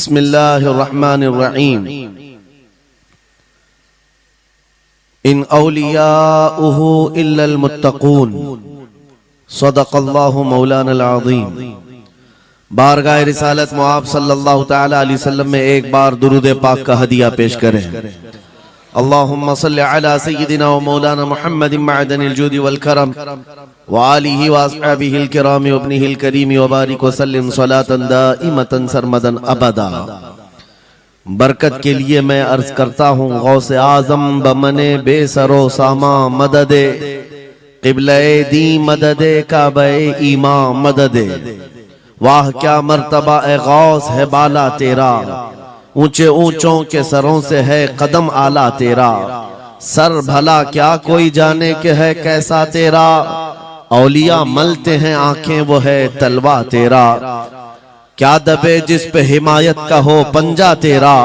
बिस्मिल्लाहिर्रहमानिर्रहीम। इन औलियाउहु इल्लल मुत्तकून, सदक़ल्लाहु मौलानल अज़ीम। बारगाह रिसालत मुआब सल्लल्लाहु तआला अलैहि वसल्लम में एक बार दुरूद पाक का हदिया पेश करें। अल्लाहुम्मा सल्लि अला सय्यिदिना व मौलाना मुहम्मदिन मअदनिल जूदि वल करम व आलिहि व अस्हाबिहिल किराम व इब्निहिल करीम व बारिक व सल्लिम सलातन दाइमतन सरमदन अबदा। बरकत के लिए मैं अर्ज करता हूँ, गौसे आजम बमने बेसरो सामा मददे, क़िबले दी मददे, काबे ईमा मददे। वाह क्या मर्तबा ए गौस है बाला तेरा, ऊंचे ऊंचों के सरों से है कदम आला तेरा। सर भला क्या कोई जाने के है कैसा तेरा, औलिया मलते हैं आंखें वो है तलवा तेरा। क्या दबे जिस पे हिमायत का हो पंजा तेरा,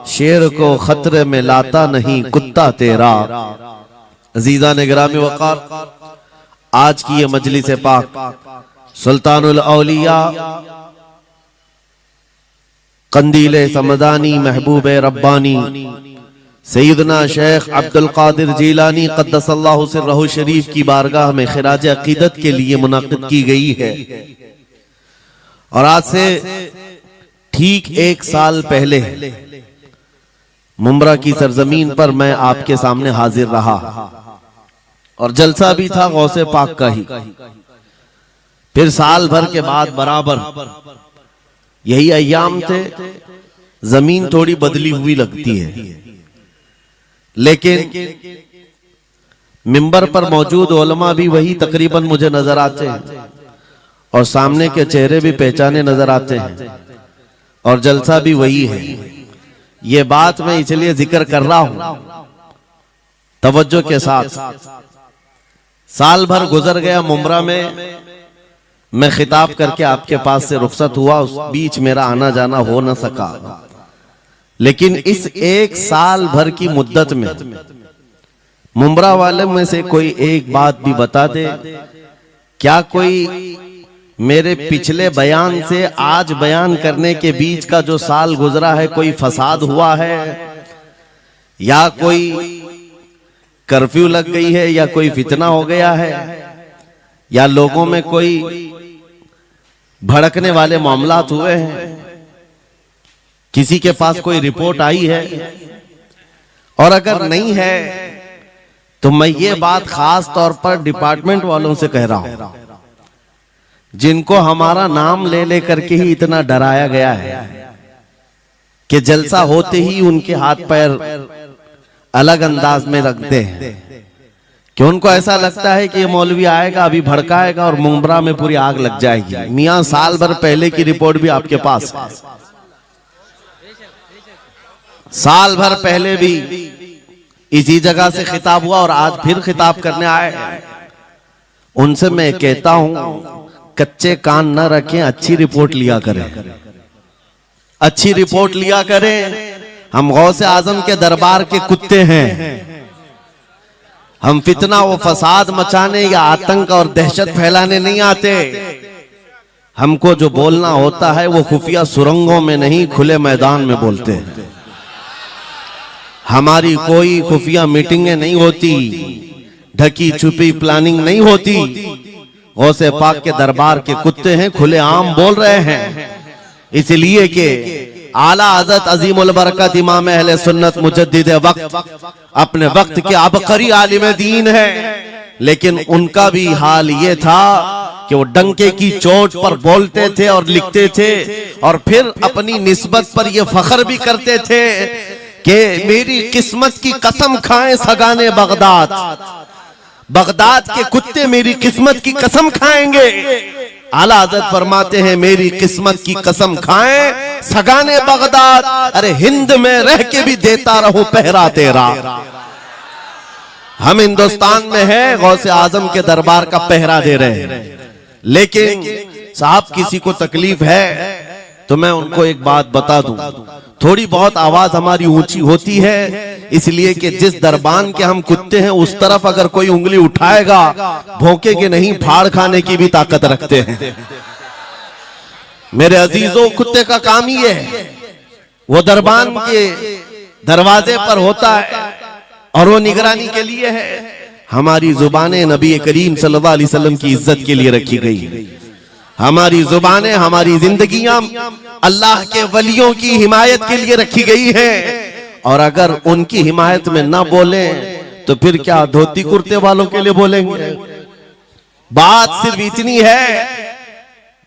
शेर को खतरे में लाता नहीं कुत्ता तेरा। अजीजा ने गिरामी वक़ार, आज की ये मजलिस पाक सुल्तानुल औलिया कंदीले समदानी महबूब रब्बानी सैयदना शेख अब्दुल कादिर जीलानी क़द्दसल्लाहु सिर्रहु शरीफ की बारगाह में खिराज अकीदत के लिए मुनाक़िद की गई है। और आज से ठीक एक साल पहले मुंब्रा की सरजमीन पर मैं आपके सामने हाजिर रहा और जलसा भी था गौसे पाक का ही। फिर साल भर के बाद बराबर यही अय्याम थे, जमीन थोड़ी बदली हुई लगती है, लेकिन मिंबर पर मौजूद उलमा भी वही तकरीबन मुझे नजर आते हैं और सामने के चेहरे भी पहचाने नजर आते हैं और जलसा भी वही है। ये बात मैं इसलिए जिक्र कर रहा हूं तवज्जो के साथ। साल भर गुजर गया मुंब्रा में, मैं खिताब करके आपके पास से रुखसत हुआ, उस बीच मेरा आना जाना हो न सका। लेकिन इस एक साल भर की मुद्दत में मुंब्रा वाले में से कोई एक बात भी बता दे, क्या कोई मेरे पिछले बयान से आज बयान करने के बीच का जो साल गुजरा है कोई फसाद हुआ है, या कोई कर्फ्यू लग गई है, या कोई फितना हो गया है, या लोगों में कोई भड़कने वाले मामलात हुए हैं, किसी के पास कोई रिपोर्ट आई है? और अगर नहीं है तो मैं ये बात खास तौर पर डिपार्टमेंट वालों से कह रहा हूं, जिनको हमारा नाम ले लेकर के ही इतना डराया गया है कि जलसा होते ही उनके हाथ पैर अलग अंदाज में रखते हैं, कि उनको ऐसा लगता है कि ये मौलवी आएगा अभी भड़काएगा और मुंब्रा में पूरी आग लग जाएगी। मियां साल भर पहले की रिपोर्ट भी आपके पास है, साल भर पहले भी इसी जगह से खिताब हुआ और आज फिर खिताब करने आए। उनसे मैं कहता हूं, कच्चे कान न रखें, अच्छी रिपोर्ट लिया करें, अच्छी रिपोर्ट लिया करें। हम गौसे आजम के दरबार के कुत्ते हैं, हम फितना व फसाद मचाने या आतंक और दहशत फैलाने नहीं आते। हमको जो बोलना होता है वो खुफिया सुरंगों में नहीं, खुले मैदान में बोलते हैं। हमारी कोई खुफिया मीटिंगें नहीं होती, ढकी छुपी प्लानिंग नहीं होती। गौसे पाक के दरबार के कुत्ते हैं, खुले आम बोल रहे हैं, इसलिए कि आला हज़रत अज़ीमुल बरकत इमाम अहले सुन्नत मुजद्दिद वक्त अपने वक्त के अबकरी आलिम दीन है। लेकिन उनका भी हाल ये था कि वो डंके की चोट पर बोलते थे और लिखते थे, और फिर अपनी निस्बत पर ये फख्र भी करते थे कि मेरी किस्मत की कसम खाएं सगाने बगदाद, बगदाद के कुत्ते मेरी किस्मत की कसम खाएंगे। आला हज़रत फरमाते हैं, मेरी किस्मत की कसम खाएं सगाने बगदाद, अरे हिंद में रह के भी देता रहूं पहरा तेरा। हम हिंदुस्तान में है, गौसे आजम के दरबार का पहरा दे रहे हैं। लेकिन साहब किसी को तकलीफ है तो मैं उनको एक बात बता दूं, थोड़ी बहुत आवाज हमारी ऊंची होती है, इसलिए कि जिस दरबान के हम कुत्ते हैं उस तरफ अगर कोई उंगली उठाएगा भौंके के नहीं, फाड़ खाने की भी ताकत रखते हैं। मेरे अजीजों, कुत्ते का काम ही है वो दरबान के दरवाजे पर होता है और वो निगरानी के लिए है। हमारी जुबानें नबी करीम सल्लल्लाहु अलैहि वसल्लम की इज्जत के लिए रखी गई है। हमारी जुबानें, हमारी जिंदगियां अल्लाह के वलियों की हिमायत के लिए रखी गई है। और अगर उनकी हिमायत में ना बोले तो फिर क्या धोती कुर्ते वालों के लिए बोलेंगे? बात सिर्फ इतनी है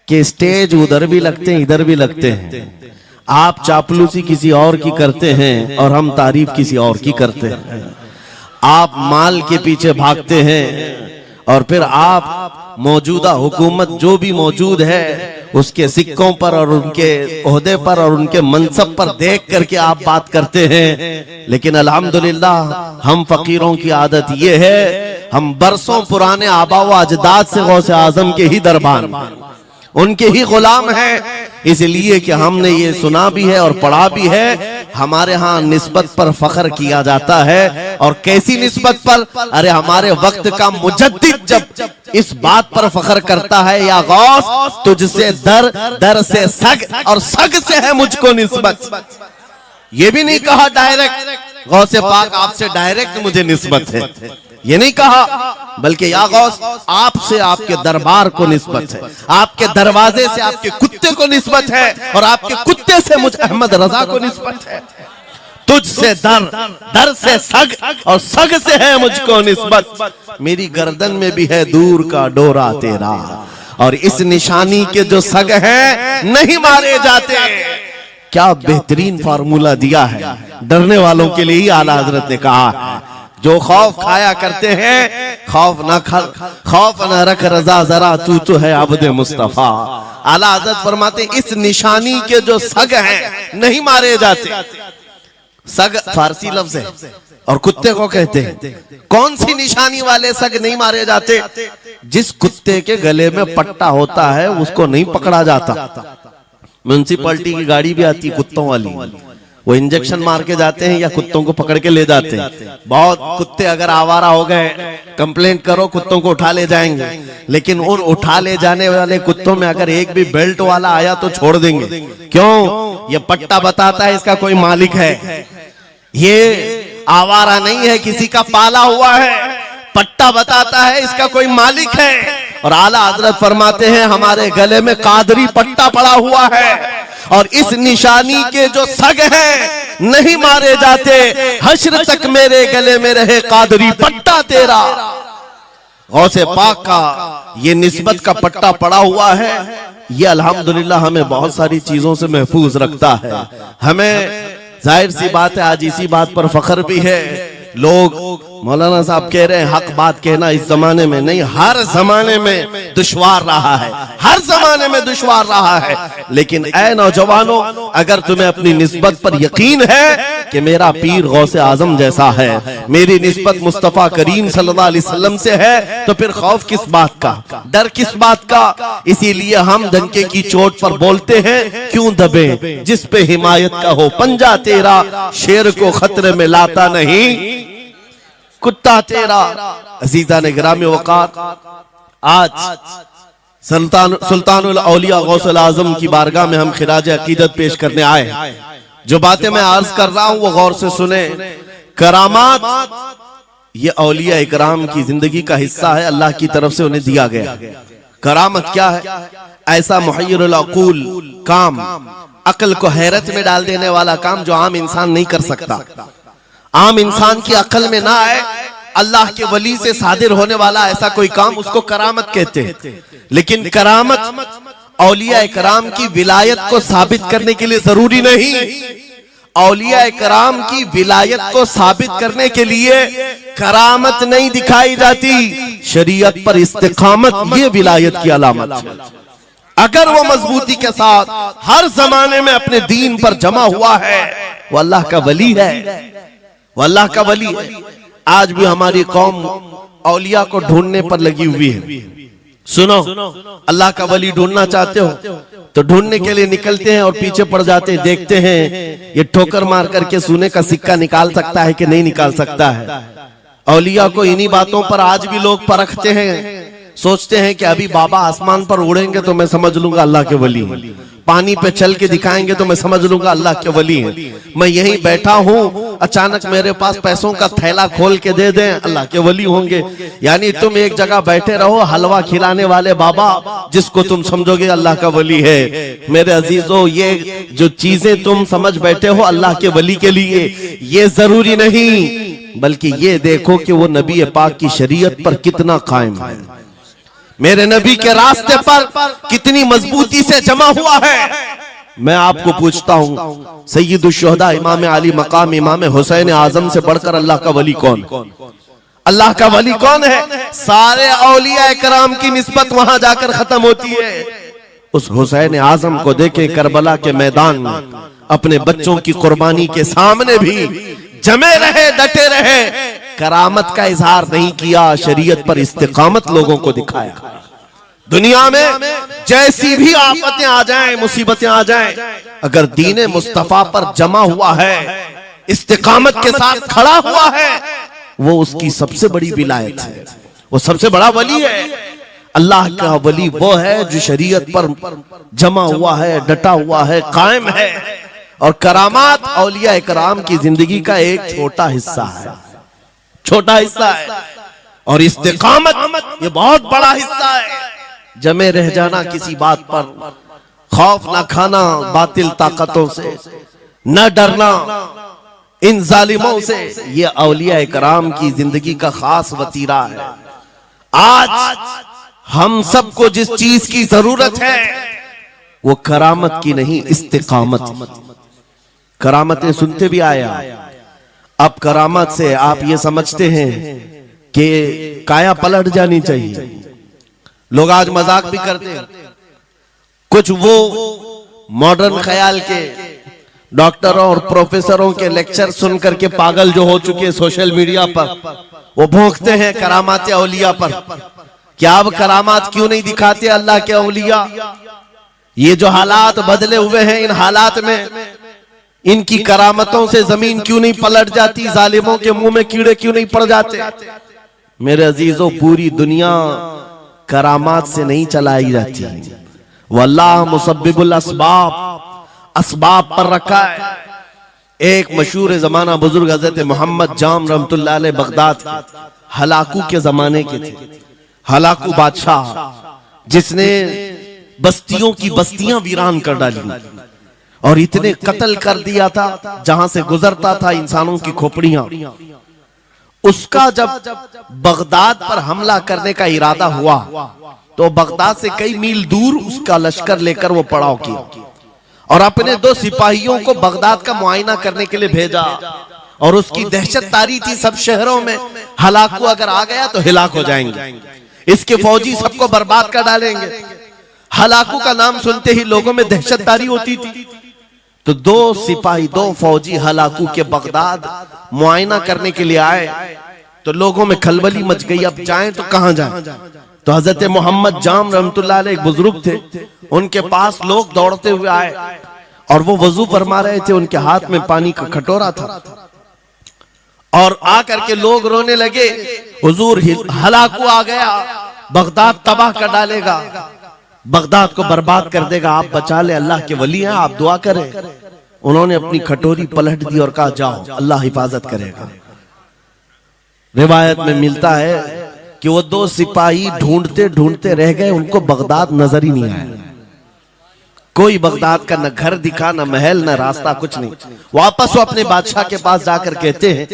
कि स्टेज उधर भी लगते हैं, इधर भी लगते हैं। आप चापलूसी किसी और की करते हैं और हम तारीफ किसी और की करते हैं। आप माल के पीछे भागते हैं और फिर आप मौजूदा हुकूमत जो भी मौजूद है उसके सिक्कों पर और उनके ओहदे पर और उनके मनसब पर देख करके आप बात करते हैं। लेकिन अल्हम्दुलिल्लाह हम फकीरों की आदत ये है, हम बरसों पुराने आबा व अजदाद से गौसे आजम के ही दरबान, उनके ही गुलाम हैं। इसलिए कि हमने ये सुना भी है और पढ़ा भी है, हमारे यहाँ निस्बत पर फख्र किया जाता है। और कैसी निस्बत पर? अरे हमारे वक्त का मुजद्दिद जब इस बात पर फख्र करता है, या गौस तुझसे दर, दर से सग और सग से है मुझको निस्बत। ये भी नहीं कहा डायरेक्ट गौसे पाक आपसे डायरेक्ट मुझे निस्बत है, ये नहीं कहा, बल्कि या गौस आपसे आपके दरबार को निस्बत है, आपके दरवाजे से आपके कुत्ते को निस्बत है और आपके कुत्ते से मुझ अहमद रजा को निस्बत है। तुझसे दर, दर से सग और सग से है मुझको निस्बत। मेरी गर्दन में भी है दूर का डोरा तेरा, और इस निशानी के जो सग हैं नहीं मारे जाते। क्या बेहतरीन फार्मूला दिया है, डरने वालों के लिए ही आला हजरत ने कहा है। जो खौफ खाया करते हैं, खौफ न रख रजा जरा तू तो है अब्दे मुस्तफा। आला हज़रत फरमाते इस निशानी के जो सग हैं नहीं मारे जाते। सग फारसी लफ्ज है और कुत्ते को कहते हैं। कौन सी निशानी वाले सग नहीं मारे जाते? जिस कुत्ते के गले में पट्टा होता है उसको नहीं पकड़ा जाता। म्युनिसिपैलिटी की गाड़ी भी आती है कुत्तों वाली, वो इंजेक्शन मार के जाते हैं या कुत्तों को पकड़ के ले जाते हैं। बहुत कुत्ते अगर आवारा हो गए, कंप्लेंट करो, कुत्तों को उठा ले जाएंगे। लेकिन उन उठा ले जाने वाले कुत्तों में अगर एक भी बेल्ट वाला आया तो छोड़ देंगे। क्यों? ये पट्टा बताता है इसका कोई मालिक है, ये आवारा नहीं है, किसी का पाला हुआ है। पट्टा बताता है इसका कोई मालिक है। और आला हजरत फरमाते हैं हमारे गले में कादरी पट्टा पड़ा हुआ है, और इस निशानी के जो सग हैं नहीं मारे जाते। हश्र तक मेरे गले में रहे कादरी पट्टा तेरा। गौसे पाक का ये निस्बत का पट्टा पड़ा हुआ है। ये अल्हम्दुलिल्लाह हमें बहुत सारी चीजों से महफूज रखता है। हमें जाहिर सी बात है आज इसी बात पर फख्र भी है। लोग मौलाना साहब कह रहे हैं हक बात कहना इस जमाने में नहीं, हर जमाने में दुश्वार रहा है, हर जमाने में दुश्वार रहा है। लेकिन ऐ नौजवानों, अगर तुम्हें अपनी निस्बत पर यकीन है कि मेरा पीर गौसे आजम जैसा है, मेरी निस्बत मुस्तफा करीम सल्लल्लाहु अलैहि वसल्लम से है, तो फिर खौफ किस बात का, डर किस बात का? इसीलिए हम डंके की चोट पर बोलते हैं, क्यों दबे जिस पे हिमायत का हो पंजा तेरा, शेर को खतरे में लाता नहीं कुत्ता तेरा। अजीजा ने ग्रामी वकार, आज सुल्तानुल औलिया गौसुल आजम की बारगाह में हम खिराज अकीदत पेश करने आए। जो बातें मैं अर्ज कर रहा हूं वो गौर से सुने। करामात ये औलिया इकराम की जिंदगी का हिस्सा है, अल्लाह की तरफ से उन्हें दिया गया। करामत क्या है? ऐसा मुहय्यरुल अक़ूल काम, अक्ल को हैरत में डाल देने वाला काम जो आम इंसान नहीं कर सकता, आम इंसान की अक्ल में ना आए, अल्लाह के वली से सादिर होने वाला ऐसा कोई काम, उसको करामत कहते हैं। लेकिन करामत औलिया इकराम की विलायत को साबित करने के लिए जरूरी नहीं। औलिया इकराम की विलायत को साबित करने के लिए करामत नहीं दिखाई जाती, शरीयत पर इस्तिकामत ये विलायत की अलामत है। अगर वो मजबूती के साथ हर जमाने में अपने दीन पर जमा हुआ है, वो अल्लाह का वली है, वो अल्लाह का वली है। आज भी हमारी कौम औलिया को ढूंढने पर लगी हुई है। सुनो, अल्लाह का वली ढूंढना चाहते हो तो ढूंढने के लिए निकलते हैं और पीछे पड़ जाते हैं, देखते हैं ये ठोकर मार करके सोने का सिक्का निकाल सकता है कि नहीं निकाल सकता है। औलिया को इन्हीं बातों पर आज भी लोग परखते हैं। सोचते हैं कि अभी बाबा आसमान पर उड़ेंगे तो मैं समझ लूंगा अल्लाह के वली हैं, पानी पे चल के दिखाएंगे तो मैं समझ लूंगा अल्लाह के वली हैं। मैं यहीं बैठा हूं, अचानक मेरे पास पैसों का थैला खोल के दे दें, अल्लाह के वली होंगे। यानी तुम एक जगह बैठे रहो, हलवा खिलाने वाले बाबा जिसको तुम समझोगे अल्लाह का वली है। मेरे अजीजों, ये जो चीजें तुम समझ बैठे हो अल्लाह के वली के लिए, ये जरूरी नहीं, बल्कि ये देखो कि वो नबी पाक की शरीयत पर कितना कायम है, मेरे नबी के रास्ते पर कितनी मजबूती से जमा हुआ है। मैं आपको पूछता हूं, सैयदुश शुहदा इमाम अली मकाम इमाम हुसैन आजम से बढ़कर अल्लाह का वली कौन? अल्लाह का वली कौन है? सारे औलिया कराम की निस्बत वहां जाकर खत्म होती है। उस हुसैन आजम को देखे करबला के मैदान में अपने बच्चों की कुर्बानी के सामने भी जमे रहे, डटे रहे, करामत का इजहार नहीं किया, शरीयत पर इस्तिकामत लोगों को दिखाया। दुनिया में जैसी भी आफतें आ जाएं, मुसीबतें आ जाएं, अगर दीन मुस्तफा पर जमा हुआ है, इस्तिकामत के साथ खड़ा हुआ है, वो उसकी सबसे बड़ी विलायत है, वो सबसे बड़ा वली है। अल्लाह का वली वो है जो शरीयत पर जमा हुआ है, डटा हुआ है, कायम है। और करामात औलिया इकराम की जिंदगी का एक छोटा हिस्सा है, छोटा हिस्सा है, और इस्तिकामत ये बहुत बड़ा हिस्सा है। जमे रह जाना किसी बात पर, खौफ ना खाना बातिल ताकतों से, न डरना इन जालिमों से, ये औलिया इकराम की जिंदगी का खास वतीरा है। आज हम सबको जिस चीज की जरूरत है वो करामत की नहीं, इस्तिकामत। करामतें सुनते भी आया, अब करामत से आप ये समझते हैं कि काया पलट जानी चाहिए। लोग आज मजाक भी करते हैं, कुछ वो मॉडर्न ख्याल के डॉक्टरों और प्रोफेसरों के लेक्चर सुनकर के पागल जो हो चुके सोशल मीडिया पर, वो भोंकते हैं करामात औलिया पर। क्या अब करामात क्यों नहीं दिखाते अल्लाह के औलिया? ये जो हालात बदले हुए हैं, इन हालात में इनकी करामतों से जमीन क्यों नहीं पलट जाती, जालिमों के मुंह में कीड़े क्यों नहीं पड़ जाते? मेरे अजीजों, पूरी दुनिया करामात से नहीं चलाई जाती, वल्लाह मुसब्बिबुल अस्बाब, असबाब पर रखा है। एक मशहूर जमाना बुजुर्ग हजरत मोहम्मद जाम रहमतुल्लाह अलैह बगदाद के हलाकू के जमाने के थे। हलाकू बादशाह जिसने बस्तियों की बस्तियां वीरान कर डाली और इतने कत्ल कर दिया था, जहां से गुजरता था इंसानों की खोपड़ियां। उसका जब बगदाद पर हमला करने का इरादा हुआ तो बगदाद से कई मील दूर उसका लश्कर लेकर वो पड़ाव किया और अपने 2 सिपाहियों को बगदाद का मुआयना करने के लिए भेजा। और उसकी दहशत तारी थी सब शहरों में, हलाकू अगर आ गया तो हिलाक हो जाएंगे, इसके फौजी सबको बर्बाद कर डालेंगे। हलाकू का नाम सुनते ही लोगों में दहशत तारी होती थी। तो 2 सिपाही 2 फौजी हलाकू के बगदाद मुआयना करने के लिए आए तो लोगों में खलबली मच गई, अब जाएं तो कहां जाएं? तो हजरत मोहम्मद जाम रहमतुल्लाह अलैह एक बुजुर्ग थे, उनके पास लोग दौड़ते हुए आए और वो वजू फरमा रहे थे, उनके हाथ में पानी का कटोरा था और आकर के लोग रोने लगे, हुजूर हलाकू आ गया, बगदाद तबाह कर डालेगा, बगदाद को बर्बाद कर देगा, आप बचा ले, अल्लाह के वली हैं, आप दुआ करें। उन्होंने अपनी कटोरी पलट दी और कहा जाओ, अल्लाह हिफाजत करेगा। रिवायत में मिलता है कि वो 2 सिपाही ढूंढते ढूंढते रह गए, उनको बगदाद नजर ही नहीं आया। कोई बगदाद का न घर दिखा, न महल, न रास्ता, कुछ नहीं। वापस वो अपने बादशाह के पास जाकर कहते हैं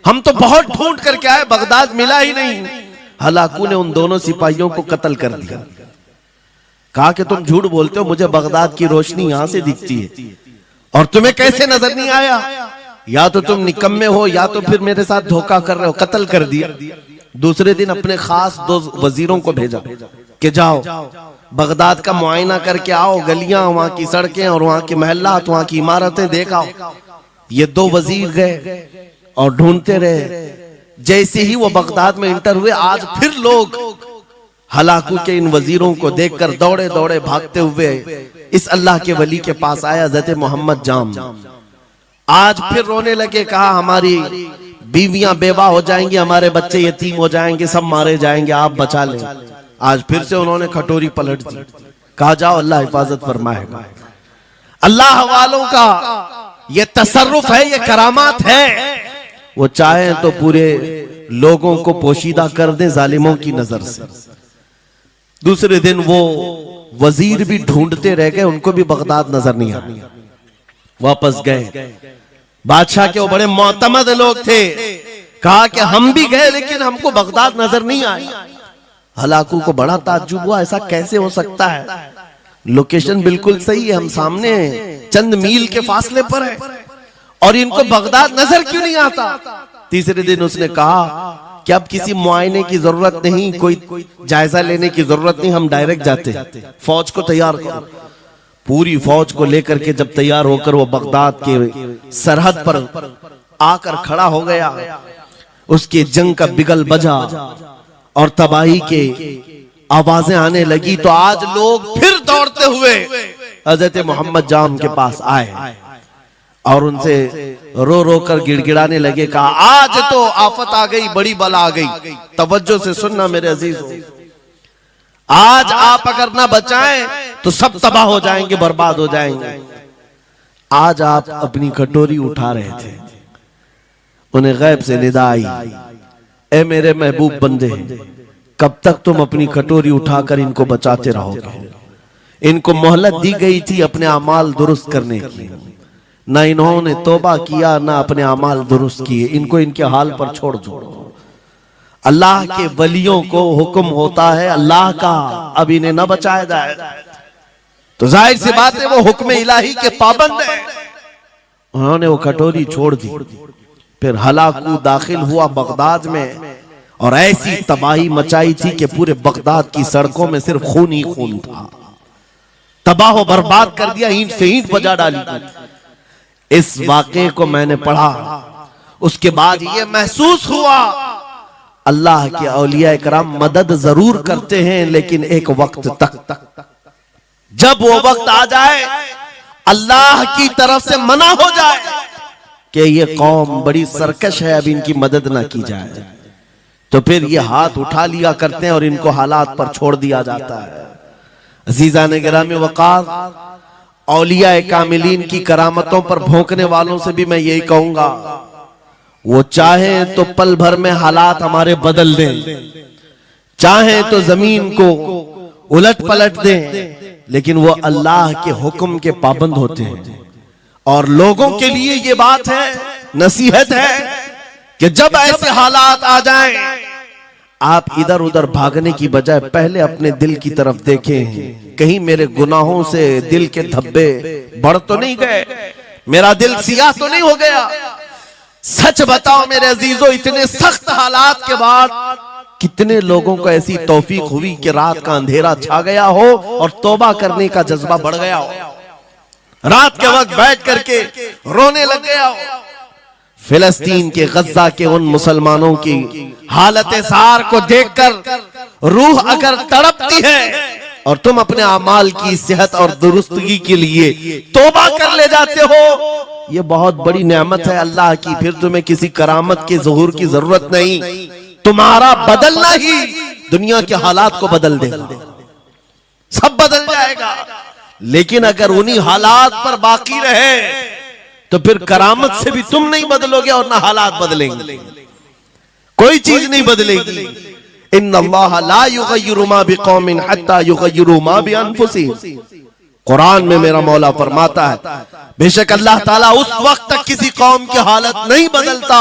हम तो बहुत ढूंढ करके आए, बगदाद मिला ही नहीं। हलाकू ने उन दोनों सिपाहियों को कत्ल कर दिया। कहा कि तुम झूठ बोलते हो, मुझे बगदाद की रोशनी यहां से दिखती है और तुम्हें कैसे नजर नहीं आया? या तो तुम निकम्मे हो या तो फिर मेरे साथ धोखा कर रहे हो। कत्ल कर दिया। दूसरे दिन अपने खास 2 वजीरों को भेजा कि जाओ बगदाद का मुआयना करके आओ, गलियां, वहां की सड़कें और वहां के महल्लात, वहां की इमारतें देख आओ। ये 2 वजीर गए और ढूंढते रहे। जैसे ही वो बगदाद में इंटर हुए, आज फिर लोग हलाकू के इन वजीरों को देखकर दौड़े दौड़े भागते हुए इस अल्लाह के वली के पास आया, हज़रत मोहम्मद जाम। आज फिर रोने लगे, कहा हमारी बीवियां बेवा हो जाएंगी, हमारे बच्चे यतीम हो जाएंगे, सब मारे जाएंगे, आप बचा लें। आज फिर से उन्होंने खटोरी पलट दी, कहा जाओ अल्लाह हिफाजत फरमाएगा। अल्लाह वालों का ये तसर्रुफ है, ये करामात है। वो चाहे तो पूरे लोगों को पोशीदा कर दे जालिमों की नजर से। दूसरे दिन वो वजीर भी ढूंढते रह गए, उनको भी बगदाद नजर नहीं आया, वापस गए। बादशाह के वो बड़े मोतमद लोग थे, कहा कि हम भी गए लेकिन हमको बगदाद नजर नहीं आई। हलाकू को बड़ा ताज्जुब हुआ, ऐसा कैसे हो सकता है, लोकेशन बिल्कुल सही है, हम सामने चंद मील के फासले पर है और इनको बगदाद नजर क्यों नहीं आता। तीसरे दिन उसने कहा कि अब किसी मुआयने की जरूरत नहीं, कोई जायजा लेने की जरूरत नहीं, हम डायरेक्ट जाते, फौज को तैयार करो। पूरी फौज को लेकर के जब तैयार होकर वो बगदाद के सरहद पर आकर खड़ा हो गया, उसके जंग का बिगल बजा और तबाही के आवाजें आने लगी, तो आज लोग फिर दौड़ते हुए हजरत मोहम्मद जाम के पास आए और उनसे रो रो कर गिड़गिड़ाने लगे, कहा आज तो आफत आ गई, बड़ी बला आ गई, तवज्जो से सुनना मेरे अजीजों, आज आप अगर ना बचाएं तो सब तबाह हो जाएंगे, बर्बाद हो जाएंगे। आज आप अपनी कटोरी उठा रहे थे, उन्हें गैब से निदा आई, ए मेरे महबूब बंदे, कब तक तुम अपनी कटोरी उठाकर इनको बचाते रहोगे। इनको मोहलत दी गई थी अपने अमाल दुरुस्त करने की, ना इन्होंने तौबा किया ना अपने अमाल दुरुस्त किए, इनको इनके हाल पर छोड़ दो। अल्लाह के वलियों को हुक्म होता है अल्लाह का, अब इन्हें न बचाया जाए तो जाहिर सी बात है वो हुक्म इलाही के पाबंद है। उन्होंने वो कटोरी छोड़ दी। फिर हलाकू दाखिल हुआ बगदाद में और ऐसी तबाही मचाई थी कि पूरे बगदाद की सड़कों में सिर्फ खून ही खून था, तबाह बर्बाद कर दिया, ईंट से ईंट बजा डाली। इस वाक़े को मैंने पढ़ा, उसके बाद ये महसूस हुआ अल्लाह के औलिया कराम मदद जरूर करते हैं, लेकिन एक वक्त तक, जब वो वक्त आ जाए अल्लाह की तरफ से मना हो जाए कि ये कौम बड़ी सरकश है, अब इनकी मदद ना की जाए, तो फिर ये हाथ उठा लिया करते हैं और इनको हालात पर छोड़ दिया जाता है। अजीज़ान गिरामी वक़ार, औलिया कामिलीन की करामतों पर भौंकने वालों से भी मैं यही कहूंगा, वो चाहे तो पल भर में हालात हमारे बदल दें, चाहे तो जमीन को उलट पलट दें, लेकिन वो अल्लाह के हुक्म के पाबंद होते हैं। और लोगों के लिए ये बात है, नसीहत है कि जब ऐसे हालात आ जाएं, आप इधर उधर भागने की बजाय पहले अपने दिल की तरफ देखें, कहीं मेरे गुनाहों से दिल के धब्बे बढ़ तो नहीं गए, मेरा दिल सियाह तो नहीं हो गया। सच बताओ मेरे अजीजों, इतने सख्त हालात के बाद कितने लोगों को ऐसी तौफीक हुई कि रात का अंधेरा छा गया हो और तौबा करने का जज्बा बढ़ गया हो, रात के वक्त बैठ करके रोने लग गया हो। फिलिस्तीन के गज्जा के उन मुसलमानों की हालत सार को देखकर रूह अगर तड़पती है और तुम अपने अमाल की सेहत और दुरुस्तगी के लिए तौबा कर ले जाते हो, ये बहुत बड़ी नेमत है अल्लाह की। फिर तुम्हें किसी करामत के ज़ुहूर की जरूरत नहीं, तुम्हारा बदलना ही दुनिया के हालात को बदल देगा, सब बदल जाएगा। लेकिन अगर उन्हीं हालात पर बाकी रहे तो फिर करामत से भी तुम नहीं बदलोगे और ना हालात बदलेंगे, कोई चीज नहीं बदलेगी। इन्नल्लाह ला युगय्यिरु मा बिकौमिन हत्ता युगय्यिरु मा बिअनफुसिहिम। कुरान में मेरा मौला फरमाता है, बेशक अल्लाह ताला उस वक्त तक किसी कौम की हालत नहीं बदलता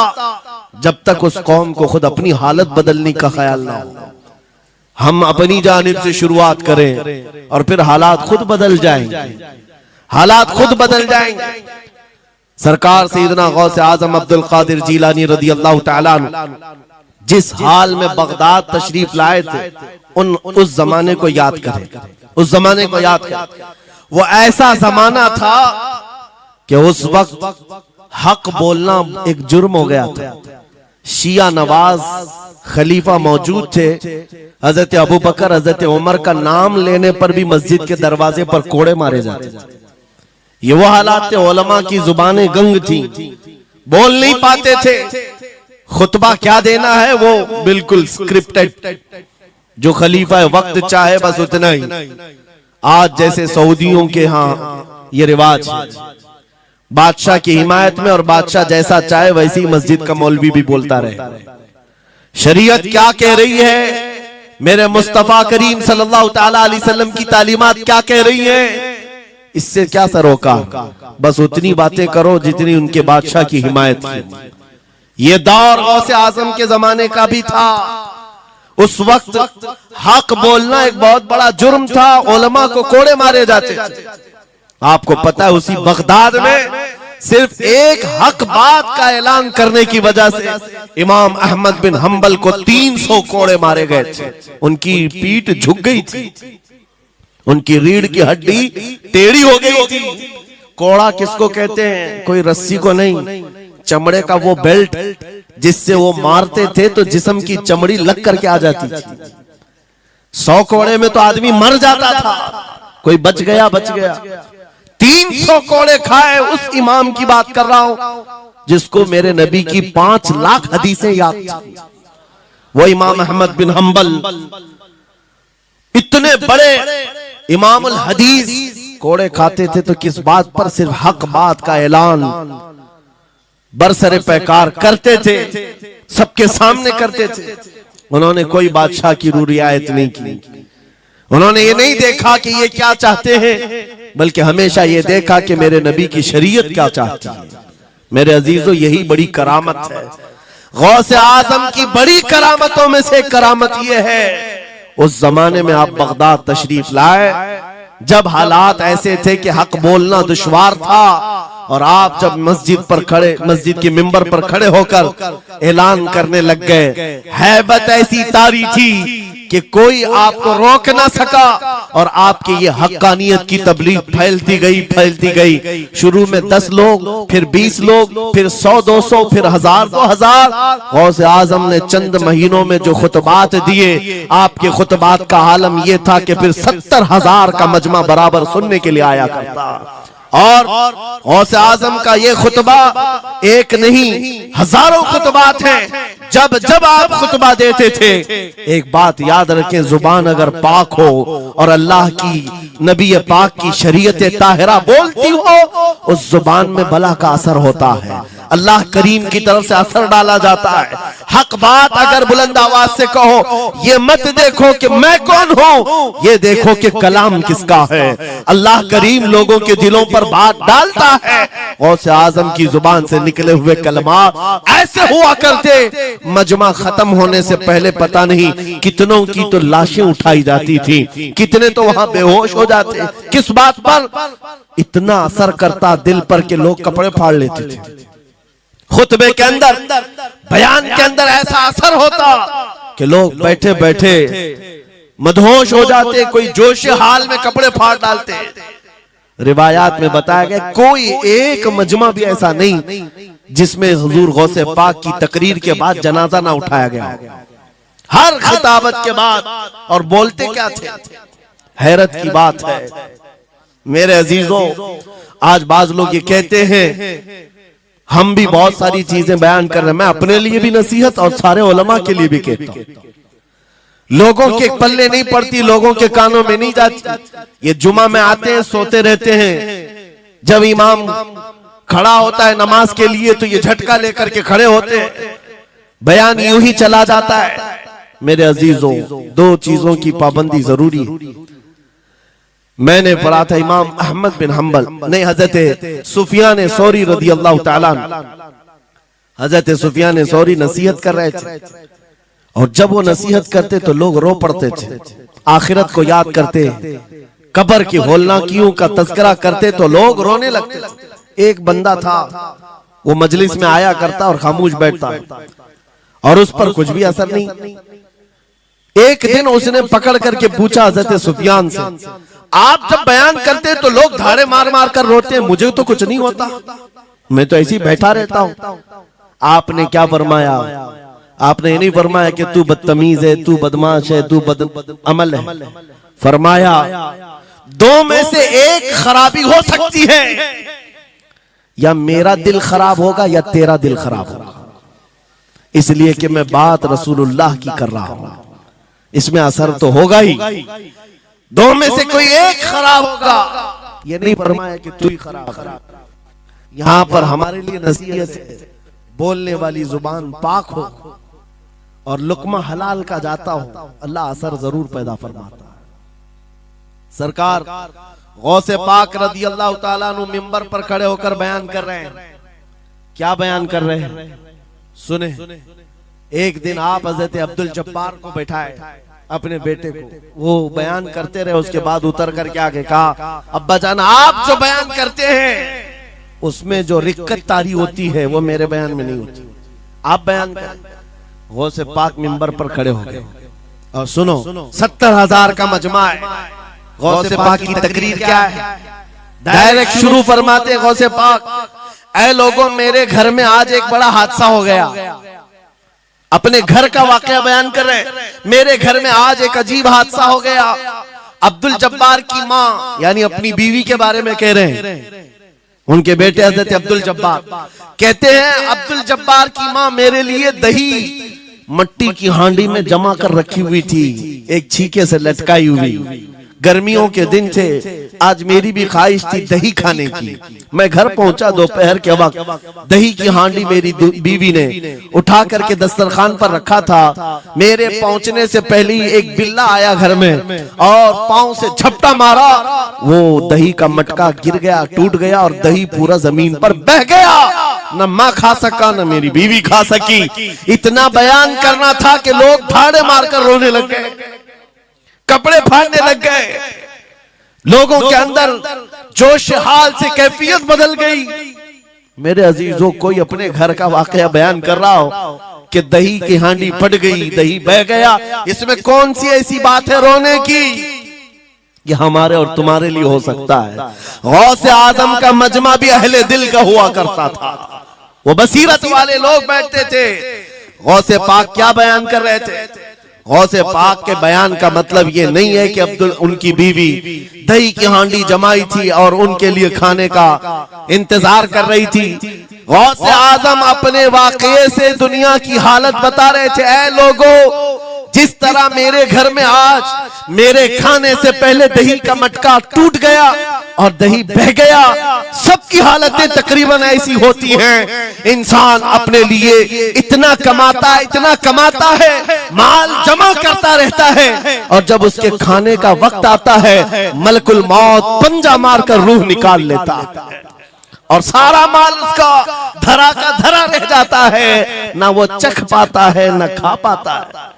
जब तक उस कौम को खुद अपनी हालत बदलने का ख्याल ना हो। हम अपनी जानिब से शुरुआत करें और फिर हालात खुद बदल जाएंगे, हालात खुद बदल जाएंगे। सरकार सैयदना गौस आजम अब्दुल कादिर जीलानी रदी अल्लाह तआला अन्हु जिस हाल में बगदाद तशरीफ लाए थे, उस जमाने को याद करें, उस जमाने को याद करें। वो ऐसा जमाना था कि उस वक्त हक बोलना एक जुर्म हो गया था। शिया नवाज खलीफा मौजूद थे, हजरत अबू बकर हजरत उमर का नाम लेने पर भी मस्जिद के दरवाजे पर कोड़े मारे जाते थे। ये वो हालात थे, उलमा की जुबानें गंग थी, बोल नहीं पाते थे, खुतबा क्या देना है वो बिल्कुल स्क्रिप्टेड, जो खलीफा वक्त चाहे बस उतना ही। आज जैसे सऊदियों के यहाँ ये रिवाज है, बादशाह की हिमायत में और बादशाह जैसा चाहे वैसी मस्जिद का मौलवी भी बोलता रहे। शरीयत क्या कह रही है, मेरे मुस्तफा करीम सल्लल्लाहु ताला अलैहि वसल्लम की तालीमात क्या कह रही है, इससे क्या सरोकार। बस उतनी बातें करो जितनी उनके बादशाह की हिमायत की। ये दौर गौसे आजम के जमाने का भी था। उस वक्त हक बोलना एक बहुत बड़ा जुर्म था, उलमा को कोड़े मारे जाते थे। आपको पता है उसी बगदाद में सिर्फ एक हक बात का ऐलान करने की वजह से इमाम अहमद बिन हंबल को 300 कोड़े मारे गए थे। उनकी पीठ झुक गई थी, उनकी रीढ़ की हड्डी टेढ़ी हो गई थी। कोड़ा किसको कहते हैं, कोई रस्सी को नहीं, चमड़े का वो बेल्ट जिससे वो मारते थे तो जिस्म की चमड़ी लग करके आ जाती थी। 100 कोड़े में तो आदमी मर जाता था, कोई बच गया। 300 कोड़े खाए उस इमाम की बात कर रहा हूं जिसको मेरे नबी की 5 लाख हदीसें याद थी। वो इमाम अहमद बिन हंबल इतने बड़े इमामुल हदीस कोड़े खाते थे तो किस बात पर, सिर्फ हक बात का ऐलान बरसरे पैकार करते थे, सबके सामने करते थे। उन्होंने कोई बादशाह की रियायत नहीं की। उन्होंने ये नहीं देखा कि ये क्या चाहते हैं, बल्कि हमेशा ये देखा कि मेरे नबी की शरीयत क्या चाहती है। मेरे अजीजों, यही बड़ी करामत है। गौसे आजम की बड़ी करामतों में से करामत ये है, उस जमाने में आप बगदाद तशरीफ लाए जब हालात ऐसे थे कि हक बोलना दुश्वार था, और आप जब मस्जिद के मिंबर पर खड़े होकर ऐलान करने लग गए, हैबत ऐसी तारी थी कि कोई आपको रोक ना सका, और आपकी ये हक्कानियत की तबलीग फैलती गई। शुरू में 10 लोग, फिर 20 लोग, फिर 100-200, फिर 1000-2000। गौसे आजम ने चंद महीनों में जो खुतबात दिए, आपके खुतबात का आलम यह था कि फिर 70,000 का मजमा बराबर सुनने के लिए आया करता। और गौसे आजम का ये खुतबा एक नहीं, हजारों खुतबात हैं। जब जब आप खुतबा देते थे, एक बात याद रखें, जुबान अगर पाक हो और अल्लाह की नबी पाक की शरीयत ताहिरा बोलती हो, उस जुबान में भला का असर होता है, अल्लाह करीम की तरफ से असर डाला जाता है। हक बात अगर बुलंद आवाज से कहो, ये मत देखो कि मैं कौन हूं, ये देखो कि कलाम किसका है। अल्लाह करीम लोगों के दिलों पर बात डालता है। गौसे आजम की जुबान से निकले हुए कलमात ऐसे हुआ करते, मजमा खत्म होने से पहले पता नहीं कितनों की तो लाशें उठाई जाती थी, कितने तो वहां बेहोश हो जाते। किस बात पर? इतना असर करता दिल पर कि लोग कपड़े फाड़ लेते थे। खुतबे के अंदर, बयान के अंदर ऐसा असर होता कि लोग बैठे बैठे मदहोश हो जाते, कोई जोश हाल में कपड़े फाड़ डालते। रिवायात में बताया गया कोई एक मजमा भी ऐसा नहीं जिसमें हुजूर गौसे पाक की तकरीर के बाद जनाजा ना उठाया गया। हर खिताबत के बाद, और बोलते क्या थे, हैरत की बात है मेरे अजीजों। आज बाज लोग ये कहते हैं हम भी बहुत सारी चीजें बयान कर रहे हैं, मैं अपने लिए भी नसीहत और सारे उलमा के लिए भी कहता हूं। लोगों के पल्ले नहीं पड़ती, लोगों के कानों में नहीं जाती। ये जुमा में आते हैं, सोते रहते हैं, जब इमाम खड़ा होता है नमाज के लिए तो ये झटका लेकर के खड़े होते हैं, बयान यूं ही चला जाता है। मेरे अजीजों, 2 चीजों की पाबंदी जरूरी है। मैंने पढ़ा था इमाम अहमद बिन हंबल नहीं, हजरत सुफियान सौरी रदी अल्लाह ताला, हजरत सुफियान सौरी नसीहत कर रहे थे, और जब वो नसीहत करते तो लोग रो पड़ते थे, आखिरत को याद करते, कब्र की होलनाकियों का तज़किरा करते तो लोग रोने लगते थे। एक बंदा था, वो मजलिस में आया करता और खामोश बैठता, और उस पर कुछ भी असर नहीं। एक दिन उसने पकड़ करके पूछा हजरत सुफियान से, आप जब बयान करते तो लोग धाड़े मार मार कर रोते हैं, मुझे तो कुछ नहीं होता, मैं तो ऐसे ही बैठा रहता हूं। आपने क्या फरमाया? आपने ये नहीं फरमाया कि तू बदतमीज है, तू बदमाश है, तू बदअमल है। फरमाया 2 में से एक खराबी हो सकती है, या मेरा दिल खराब होगा या तेरा दिल खराब होगा, इसलिए कि मैं बात रसूलुल्लाह की कर रहा हूं। इसमें असर तो होगा ही, दो में से कोई एक खराब होगा। ये नहीं फरमाया कि तू ही खराब। यहां पर हमारे लिए नसीहत है, बोलने वाली जुबान पाक हो और लुकमा हलाल का जाता हो, अल्लाह असर जरूर पैदा फरमाता है। सरकार गौसे पाक रदी अल्लाह ताला अन्हु मिंबर पर खड़े होकर बयान कर रहे हैं। क्या बयान कर रहे हैं सुने। एक दिन आप हजरत अब्दुल जब्बार को बैठाए, अपने बेटे को, वो बयान करते रहे। उसके बाद उतर कर क्या कहा, अब्बा जान आप जो बयान करते हैं उसमें जो रिक्कत तारी होती है वो मेरे बयान में नहीं होती, आप बयान करें। गौसे पाक मिंबर पर खड़े हो गए और सुनो, 70,000 का मजमा है। गौसे पाक की तकरीर क्या है, डायरेक्ट शुरू फरमाते गौसे पाक, ऐ लोगों मेरे घर में आज एक बड़ा हादसा हो गया। अपने घर का वाकया बयान कर रहे, मेरे घर में आज एक अजीब हादसा हो गया। अब्दुल जब्बार की माँ यानी अपनी बीवी के बारे में कह रहे हैं, उनके बेटे हजरत अब्दुल जब्बार कहते हैं, अब्दुल जब्बार की माँ मेरे लिए दही मट्टी की हांडी में जमा कर रखी हुई थी, एक छीके से लटकाई हुई। गर्मियों के दिन थे, आज मेरी भी ख्वाहिश थी दही खाने की। मैं घर पहुंचा दोपहर के वक्त, दही की हांडी मेरी बीवी ने उठा करके दस्तरखान पर रखा था। मेरे पहुंचने से पहले ही एक बिल्ला आया घर में और पांव से झपटा मारा, वो दही का मटका गिर गया, टूट गया और दही पूरा जमीन पर बह गया। न माँ खा सका न मेरी बीवी खा सकी। इतना बयान करना था कि लोग ठाड़े मारकर रोने लग गए, कपड़े फाड़ने लग गए। लोगों के अंदर जोश हाल से कैफियत बदल गई। मेरे अजीजों, कोई अपने घर का वाकया बयान कर रहा हो कि दही की हांडी फट गई, दही बह गया, इसमें कौन सी ऐसी बात है रोने की? ये हमारे और तुम्हारे लिए हो सकता है। गौसे आजम का मजमा भी अहले दिल का हुआ करता था, वो बसीरत वाले लोग बैठते थे। गौसे पाक क्या बयान कर रहे थे? गौसे पाक के बयान का मतलब ये नहीं है कि अब्दुल उनकी बीवी दही की हांडी जमाई थी और उनके लिए खाने का इंतजार कर रही थी। गौसे आजम अपने वाकये से दुनिया की हालत बता रहे थे, ऐ लोगों, जिस तरह मेरे घर में आज मेरे खाने से पहले दही का मटका टूट गया और दही बह गया, सबकी हालतें तकरीबन ऐसी होती हैं। इंसान अपने लिए इतना कमाता है, माल जमा करता रहता है और जब उसके खाने का वक्त आता है, मलकुल मौत पंजा मारकर रूह निकाल लेता है और सारा माल उसका धरा का धरा रह जाता है, ना वो चख पाता है ना खा पाता है।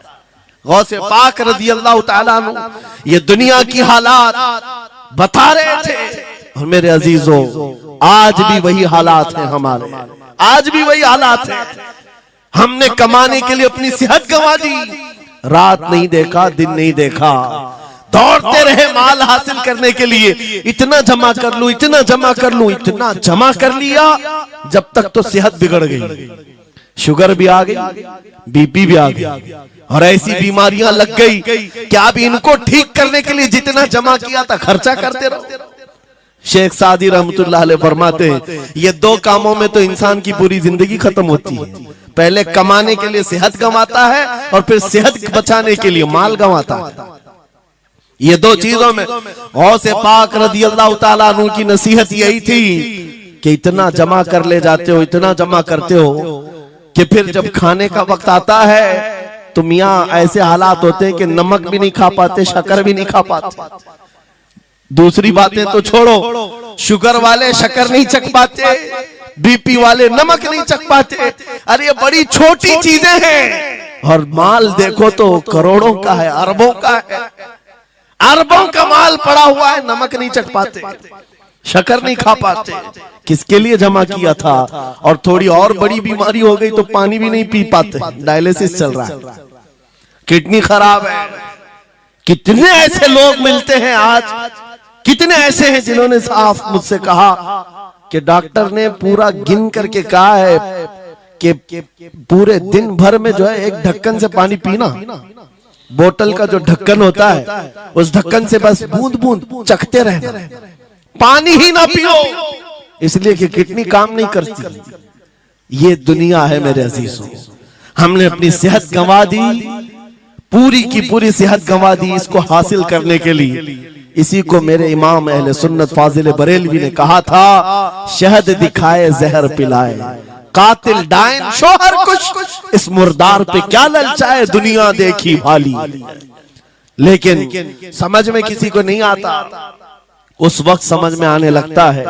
गौसे पाक रज़ी अल्लाह ताला अन्हु ये दुनिया की हालात बता रहे थे। और मेरे अजीजों, आज भी वही हालात हैं हमारे, आज भी वही हालात हैं। हमने कमाने के लिए अपनी सेहत गंवा दी, रात नहीं देखा, दिन नहीं देखा, दौड़ते रहे माल हासिल करने के लिए। इतना जमा कर लूं, इतना जमा कर लूं, इतना जमा कर लिया, जब तक तो सेहत बिगड़ गई, शुगर भी आ गई, बीपी भी आ गई और ऐसी बीमारियां लग गई कि अब इनको ठीक करने के लिए जितना जमा किया था खर्चा करते रहो। शेख सादी रहमतुल्लाह अलैह फरमाते हैं, ये दो कामों में तो इंसान की पूरी जिंदगी खत्म होती है। पहले कमाने के लिए सेहत गंवाता है और फिर सेहत बचाने के लिए माल गंवाता है। ये दो चीजों में गौसे पाक रज़ी अल्लाह ताला अन्हु की नसीहत यही थी कि इतना जमा कर ले जाते हो, इतना जमा करते हो कि फिर जब खाने का वक्त आता है तो मियाँ ऐसे हालात होते हैं कि नमक भी नहीं खा पाते, शक्कर भी नहीं खा पाते। दूसरी बातें तो छोड़ो, शुगर वाले शक्कर नहीं चख पाते, बीपी वाले नमक नहीं चख पाते। अरे ये बड़ी छोटी चीजें हैं और माल देखो तो करोड़ों का है, अरबों का है, अरबों का माल पड़ा हुआ है, नमक नहीं चख पाते, शक्कर नहीं खा पाते। किसके लिए जमा किया था? और थोड़ी और बड़ी बीमारी हो गई तो पानी भी नहीं पी पाते, डायलिसिस चल रहा है, किडनी खराब है। कितने ऐसे लोग मिलते हैं आज, कितने ऐसे हैं जिन्होंने साफ मुझसे कहा कि डॉक्टर ने पूरा गिन करके कहा है कि पूरे दिन भर में जो है एक ढक्कन से पानी पीना, बोतल का जो ढक्कन होता है उस ढक्कन से बस बूंद बूंद चखते रहना, पानी ही ना पियो, इसलिए कि किडनी काम नहीं करती। ये दुनिया है मेरे अजीजों। हमने अपनी सेहत गंवा दी, पूरी की पूरी सेहत गंवा दी इसको हासिल करने के लिए। इसी को मेरे इमाम अहले सुन्नत फाजिल बरेलवी ने कहा था, शहद दिखाए जहर पिलाए, कातिल डायन शोहर कुछ, इस मुर्दार पे क्या ललचाए, दुनिया देखी भाली। लेकिन समझ में किसी को नहीं आता, उस वक्त समझ में आने लगता है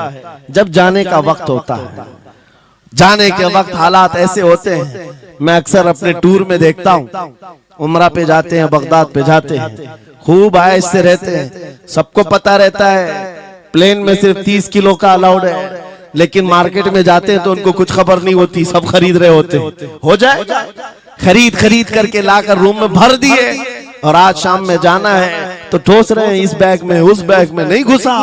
जब जाने का वक्त होता है। जाने के वक्त हालात ऐसे होते हैं, मैं अक्सर अपने टूर में देखता हूँ, उमरा पे जाते हैं, बगदाद पे जाते हैं, खूब आयश से रहते हैं, सबको पता रहता है प्लेन में सिर्फ 30 किलो का अलाउड है, लेकिन मार्केट में जाते हैं तो उनको कुछ खबर नहीं होती, सब खरीद रहे होते हैं। हो जाए खरीद करके लाकर रूम में भर दिए, और आज शाम में जाना है तो ठोस रहे हैं इस बैग में उस बैग में नहीं घुसा,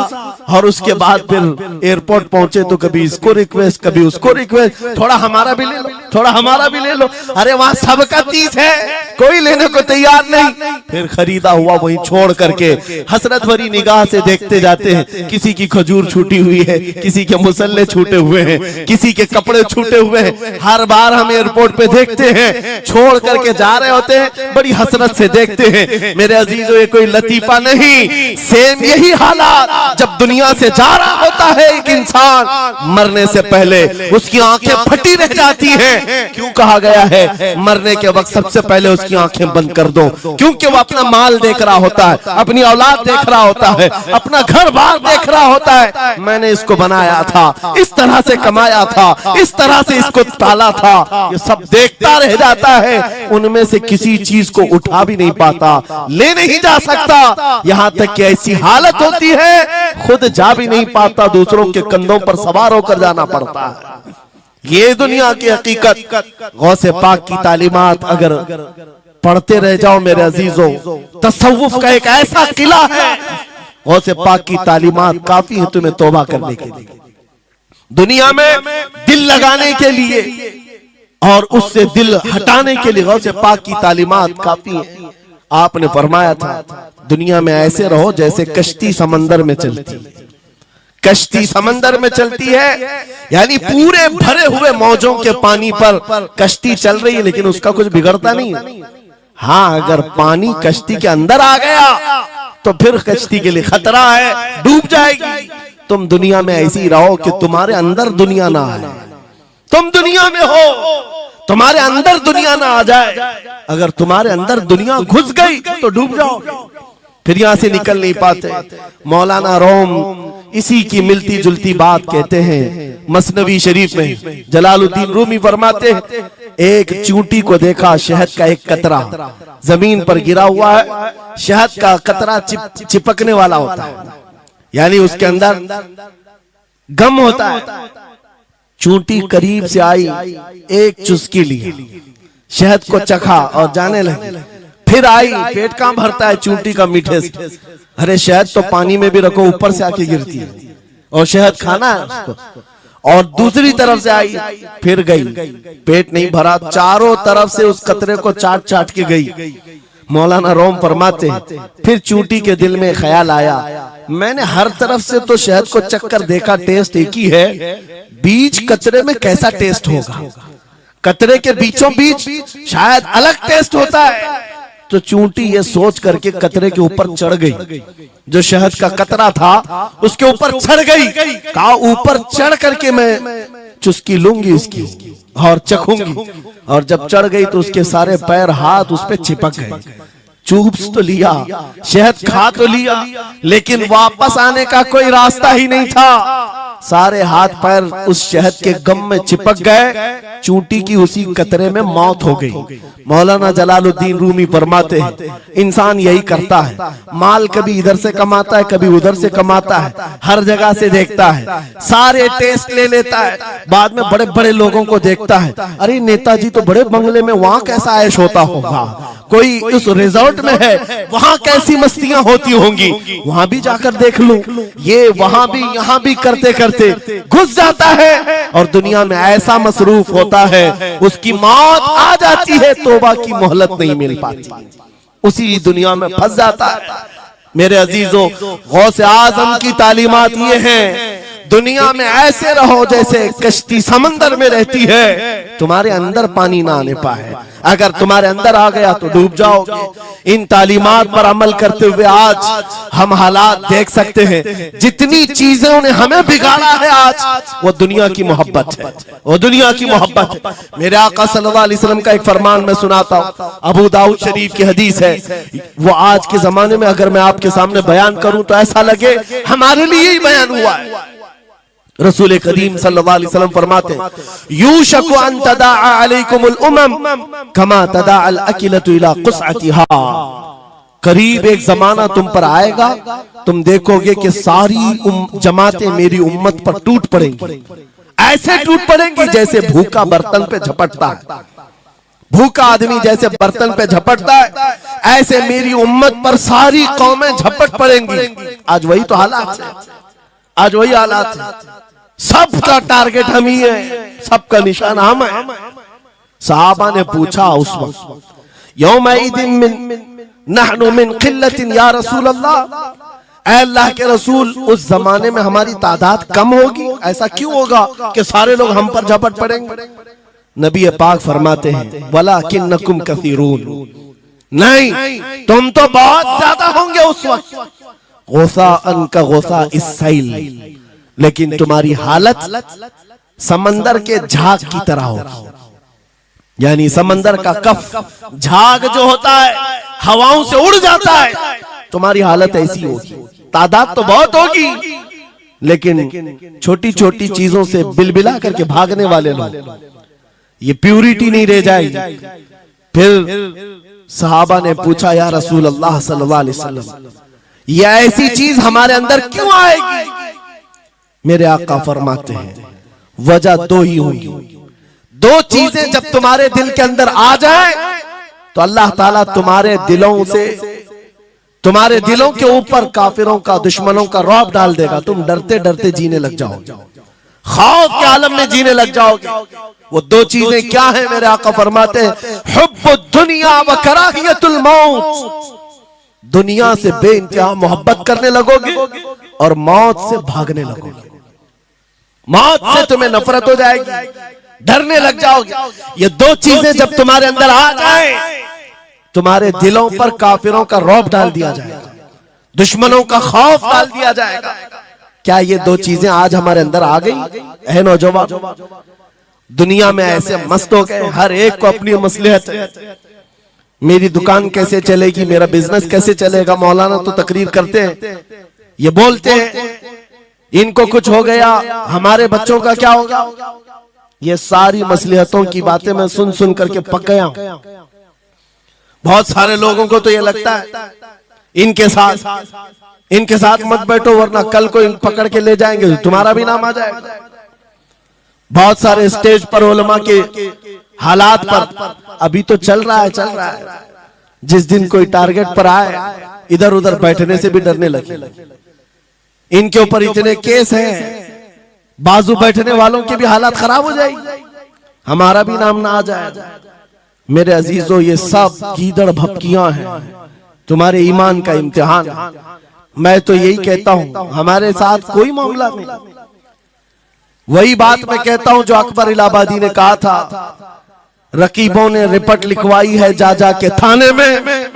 और उसके बाद फिर एयरपोर्ट पहुंचे तो कभी इसको रिक्वेस्ट कभी उसको रिक्वेस्ट, थोड़ा हमारा भी ले लो, थोड़ा हमारा भी ले लो। अरे वहां सबका 30 है, कोई लेने को तैयार नहीं। फिर खरीदा हुआ वहीं छोड़ करके हसरत भरी निगाह से देखते जाते हैं, किसी की खजूर छूटी हुई है, किसी के मुसल्ले छूटे हुए हैं, किसी के कपड़े छूटे हुए हैं। हर बार हम एयरपोर्ट पे देखते हैं, छोड़ करके जा रहे होते हैं, बड़ी हसरत से देखते हैं। मेरे अजीजों, ये कोई लतीफा नहीं, सेम यही हालात जब दुनिया से जा रहा होता है एक इंसान, मरने से पहले उसकी आंखें फटी रह जाती हैं। क्यों कहा गया है मरने के वक्त सबसे पहले उसकी आंखें बंद कर दो? क्योंकि वो अपना माल देख रहा होता है, अपनी औलाद देख रहा होता है, अपना घर बार देख रहा होता है। मैंने इसको बनाया था, इस तरह से कमाया था, इस तरह से इसको पाला था, ये सब देखता रह जाता है। उनमें से किसी चीज को उठा भी नहीं पाता, ले नहीं जा सकता, यहाँ तक कि ऐसी हालत होती है खुद जा भी नहीं पाता, दूसरों के कंधों पर सवार होकर जाना पड़ता है। ये दुनिया की हकीकत। गौसे पाक की तालीमात अगर पढ़ते रह जाओ मेरे अजीजों, तसव्वुफ का एक ऐसा किला है, गौसे पाक की तालीमात काफी है तुम्हें तौबा करने के लिए, दुनिया में दिल लगाने के लिए और उससे दिल हटाने के लिए। गौसे पाक की तालीमात काफी है। आपने फरमाया था दुनिया में ऐसे रहो जैसे कश्ती समंदर में चलती है। कश्ती समंदर में चलती है यानी पूरे भरे हुए मौजों के पानी पर कश्ती चल रही है, लेकिन उसका कुछ बिगड़ता नहीं है। हाँ, अगर पानी कश्ती के अंदर आ गया तो फिर कश्ती के लिए खतरा है, डूब जाएगी। तुम दुनिया में ऐसे ही रहो कि तुम्हारे अंदर दुनिया ना आए, तुम दुनिया में हो, तुम्हारे अंदर दुनिया ना आ जाए। अगर तुम्हारे अंदर दुनिया घुस गई तो डूब जाओगे, फिर यहां से निकल नहीं पाते। मौलाना रोम इसी की मिलती जुलती बात कहते हैं मसनवी शरीफ में। जलालुद्दीन रूमी फरमाते हैं, एक चूंटी को देखा, शहद का एक कतरा जमीन पर गिरा हुआ है, शहद का कतरा चिपकने वाला होता है, यानी उसके अंदर गम होता है। चूंटी करीब से आई, एक चुस्की ली, शहद को चखा और जाने लगी। फिर आई, पेट कहां भरता है चूंटी का मीठे से। अरे शहद तो पानी में भी रखो ऊपर से आके गिरती है, और शहद खाना है उसको। और दूसरी तरफ से आई, फिर गई, पेट नहीं भरा, चारों तरफ से उस कतरे को चाट चाट के गई। मौलाना रोम फरमाते हैं, फिर चूंटी के दिल में ख्याल आया, मैंने हर तरफ से तो शहद को चक्कर देखा, टेस्ट एक ही है, बीच कतरे में कैसा टेस्ट होगा? कतरे के बीचों बीच शायद अलग टेस्ट होता है। तो चूंटी ये सोच करके कतरे के ऊपर चढ़ गई, जो शहद का कतरा था उसके ऊपर चढ़ गई। कहा ऊपर चढ़ करके मैं चुस्की लूंगी इसकी और चखूंगी। और जब चढ़ गई तो उसके सारे पैर हाथ उस पे चिपक गए। चूप्स तो लिया, शहद खा तो लिया, लेकिन वापस आने का कोई रास्ता ही नहीं था। सारे हाथ पैर उस शहद के गम में चिपक गए। चूंटी की उसी कतरे में मौत हो गई। मौलाना जलालुद्दीन रूमी फरमाते हैं, इंसान यही करता है, माल कभी इधर से कमाता है, कभी उधर से कमाता है, हर जगह से देखता है, सारे टेस्ट ले लेता है, बाद में बड़े बड़े लोगों को देखता है, अरे नेताजी तो बड़े बंगले में, वहां कैसा ऐश होता होगा, कोई उस रिजॉर्ट में है, वहां कैसी मस्तियां होती होंगी, वहां भी जाकर देख लूं। ये वहां भी यहाँ भी करते करते घुस जाता है और दुनिया में ऐसा मसरूफ होता है, उसकी मौत आ जाती है, तौबा की मोहलत नहीं मिल पाती, उसी दुनिया में फंस जाता है। मेरे अजीजों, गौसे आजम की तालीमात ये हैं, दुनिया में ऐसे रहो जैसे कश्ती समंदर में रहती है, तुम्हारे अंदर पानी ना आने पाए। अगर तुम्हारे अंदर आ गया तो डूब जाओगे। इन तालीमात पर अमल करते हुए आज हम हालात देख सकते हैं। जितनी चीजों ने हमें बिगाड़ा है आज, वो दुनिया की मोहब्बत है, वो दुनिया की मोहब्बत है। मेरे आका सल्लल्लाहु अलैहि वसल्लम का एक फरमान मैं सुनाता हूँ, अबू दाऊद शरीफ की हदीस है। वो आज के जमाने में अगर मैं आपके सामने बयान करूं तो ऐसा लगे हमारे लिए ही बयान हुआ है। रसूल करीम सल्लल्लाहु अलैहि वसल्लम फरमाते हैं, यूशकु अन तदाअ अलैकुमुल उमम कमा तदाअल अकिलतु इला कुसअतिहा। करीब एक जमाना तुम पर आएगा, तुम देखोगे कि सारी जमातें मेरी उम्मत पर टूट पड़ेंगी। ऐसे टूट पड़ेंगी जैसे भूखा बर्तन पे झपटता है, भूखा आदमी जैसे बर्तन पे झपटता है, ऐसे मेरी उम्मत पर सारी कौमें झपट पड़ेंगी। आज वही तो हालात है, आज वही हालात है। सबका टारगेट हम ही है, सबका निशान हम है। सहाबा ने पूछा उस वक्त, यौमइदिन नहनु मिन क़िल्लतिन या रसूल अल्लाह, ऐ अल्लाह के रसूल उस जमाने में हमारी तादाद कम होगी, ऐसा क्यों होगा कि सारे लोग हम पर झपट पड़ेंगे? नबी पाक फरमाते हैं, वलाकिन्नकुम कसीरून, नहीं तुम तो बहुत ज्यादा होंगे उस वक्त, गुसाअन का गुसा इस्सैल, लेकिन तुम्हारी हालत समंदर के झाग की तरह होगी। यानी समंदर का कफ झाग जो होता है हवाओं से उड़ जाता है, तुम्हारी हालत ऐसी होगी। तादाद तो बहुत होगी, लेकिन छोटी छोटी चीजों से बिलबिला करके भागने वाले लोग, ये प्यूरिटी नहीं रह जाएगी। फिर सहाबा ने पूछा, या रसूल अल्लाह सल्लल्लाहु अलैहि वसल्लम, ये ऐसी चीज हमारे अंदर क्यों आएगी? मेरे आका फरमाते हैं, वजह दो ही होगी। दो चीजें जब तुम्हारे दिल के अंदर आ जाए तो अल्लाह ताला तुम्हारे दिलों से, तुम्हारे दिलों के ऊपर काफिरों का, दुश्मनों का रौब डाल देगा। तुम डरते डरते जीने लग जाओगे, खौफ के आलम में जीने लग जाओगे। वो दो चीजें क्या है? मेरे आका फरमाते हैं, हुब्बुद दुनिया व कराहियतुल मौत, दुनिया से बेइंतहा मोहब्बत करने लगोगे और मौत से भागने लगोगे। मौत से तुम्हें नफरत हो जाएगी, डरने लग जाओगे। ये दो चीजें जब तुम्हारे अंदर आ जाए, तुम्हारे दिलों पर काफिरों का रौब डाल दिया जाएगा, दुश्मनों का खौफ डाल दिया जाएगा। क्या ये दो चीजें आज हमारे अंदर आ गई? है नौजवान, दुनिया में ऐसे मस्त हो गए, हर एक को अपनी मसलहत है। मेरी दुकान कैसे चलेगी, मेरा बिजनेस कैसे चलेगा। मौलाना तो तकरीर करते हैं, ये बोलते हैं इनको कुछ हो गया, हमारे बच्चों का क्या होगा। ये सारी मसलहतों की बातें मैं सुन सुन करके पक गया हूं। बहुत सारे लोगों को तो ये लगता है इनके साथ मत बैठो, वरना कल को इन पकड़ के ले जाएंगे तो तुम्हारा भी नाम आ जाएगा। बहुत सारे स्टेज पर उलमा के हालात पर अभी तो चल रहा है, जिस दिन कोई टारगेट पर आए इधर उधर बैठने से भी डरने लगे। इनके ऊपर इतने केस हैं, बाजू बैठने वालों की भी हालत खराब हो जाएगी, हमारा भी नाम ना आ जाए। मेरे अजीजों, ये सब गीदड़ भपकियां हैं, तुम्हारे ईमान का इम्तिहान। मैं तो यही कहता हूं, हमारे साथ कोई मामला नहीं। वही बात मैं कहता हूं जो अकबर इलाहाबादी ने कहा था, रकीबों ने रिपोर्ट लिखवाई है जा जा के थाने में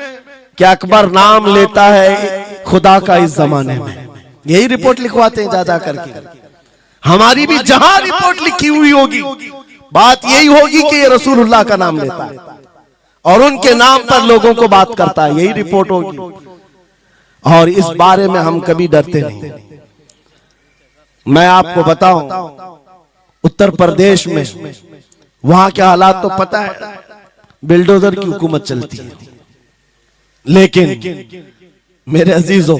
कि अकबर नाम लेता है खुदा का इस जमाने में। यही रिपोर्ट लिखवाते हैं जा जा करके। हमारी भी जहां रिपोर्ट लिखी हुई होगी, बात यही होगी कि ये रसूलुल्लाह का नाम लेता है और उनके नाम पर लोगों को बात करता है, यही रिपोर्ट होगी। और इस बारे में हम कभी डरते नहीं। मैं आपको बताऊं, उत्तर प्रदेश में वहां के हालात तो पता है, बिल्डोजर की हुकूमत चलती है। लेकिन मेरे अजीजों,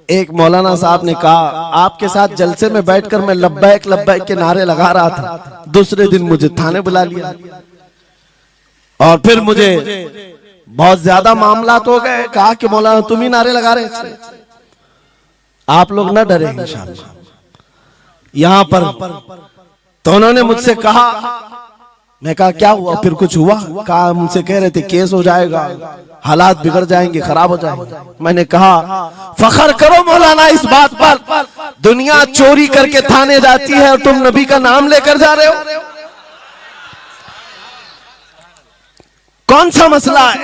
एक मौलाना साहब ने कहा, आपके साथ जलसे में बैठकर मैं लब्बैक लब्बैक के नारे लगा रहा था, दूसरे दिन मुझे थाने बुला लिया और फिर मुझे बहुत ज्यादा मामलात हो गए। कहा कि मौलाना तुम ही नारे लगा रहे थे। आप लोग न डरे इंशाअल्लाह। यहां पर तो उन्होंने मुझसे कहा, मैं कहा क्या हुआ, फिर कुछ हुआ? कहा मुझसे कह रहे थे केस हो जाएगा, हालात बिगड़ जाएंगे, खराब हो जाएंगे। मैंने कहा फखर करो मौलाना इस बात पर, दुनिया चोरी करके थाने जाती है और तुम नबी का नाम लेकर जा रहे हो। कौन सा मसला है?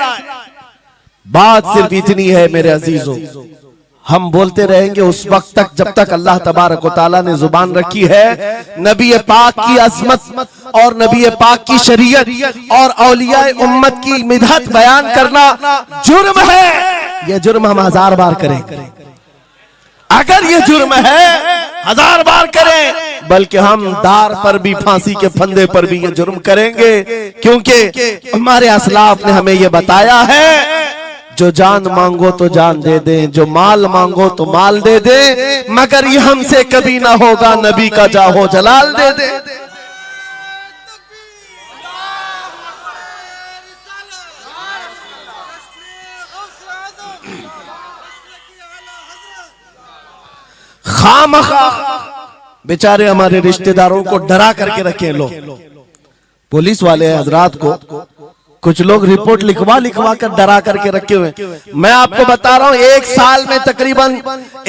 बात सिर्फ इतनी है मेरे अजीजों, हम बोलते रहेंगे उस वक्त तक जब तक अल्लाह तबारक व तआला ने जुबान रखी है। नबी पाक की अज़मत और नबी पाक की शरीयत और औलियाए उम्मत की मिदहत बयान करना जुर्म है। यह जुर्म हम 1000 बार करें, अगर ये जुर्म है 1000 बार करें, बल्कि हम दार पर भी, फांसी के फंदे पर भी ये जुर्म करेंगे, क्योंकि हमारे असलाफ ने हमें ये बताया है जो जान मांगो तो जान दे दें, जो माल मांगो तो माल दे दें, मगर ये हमसे कभी ना होगा नबी का जाहो जलाल दे दे। खामखा बेचारे हमारे रिश्तेदारों को डरा करके रखे लोग, पुलिस वाले हजरात को कुछ लोग रिपोर्ट लिखवा कर डरा करके रखे हुए। मैं आपको बता रहा हूं, एक साल में तकरीबन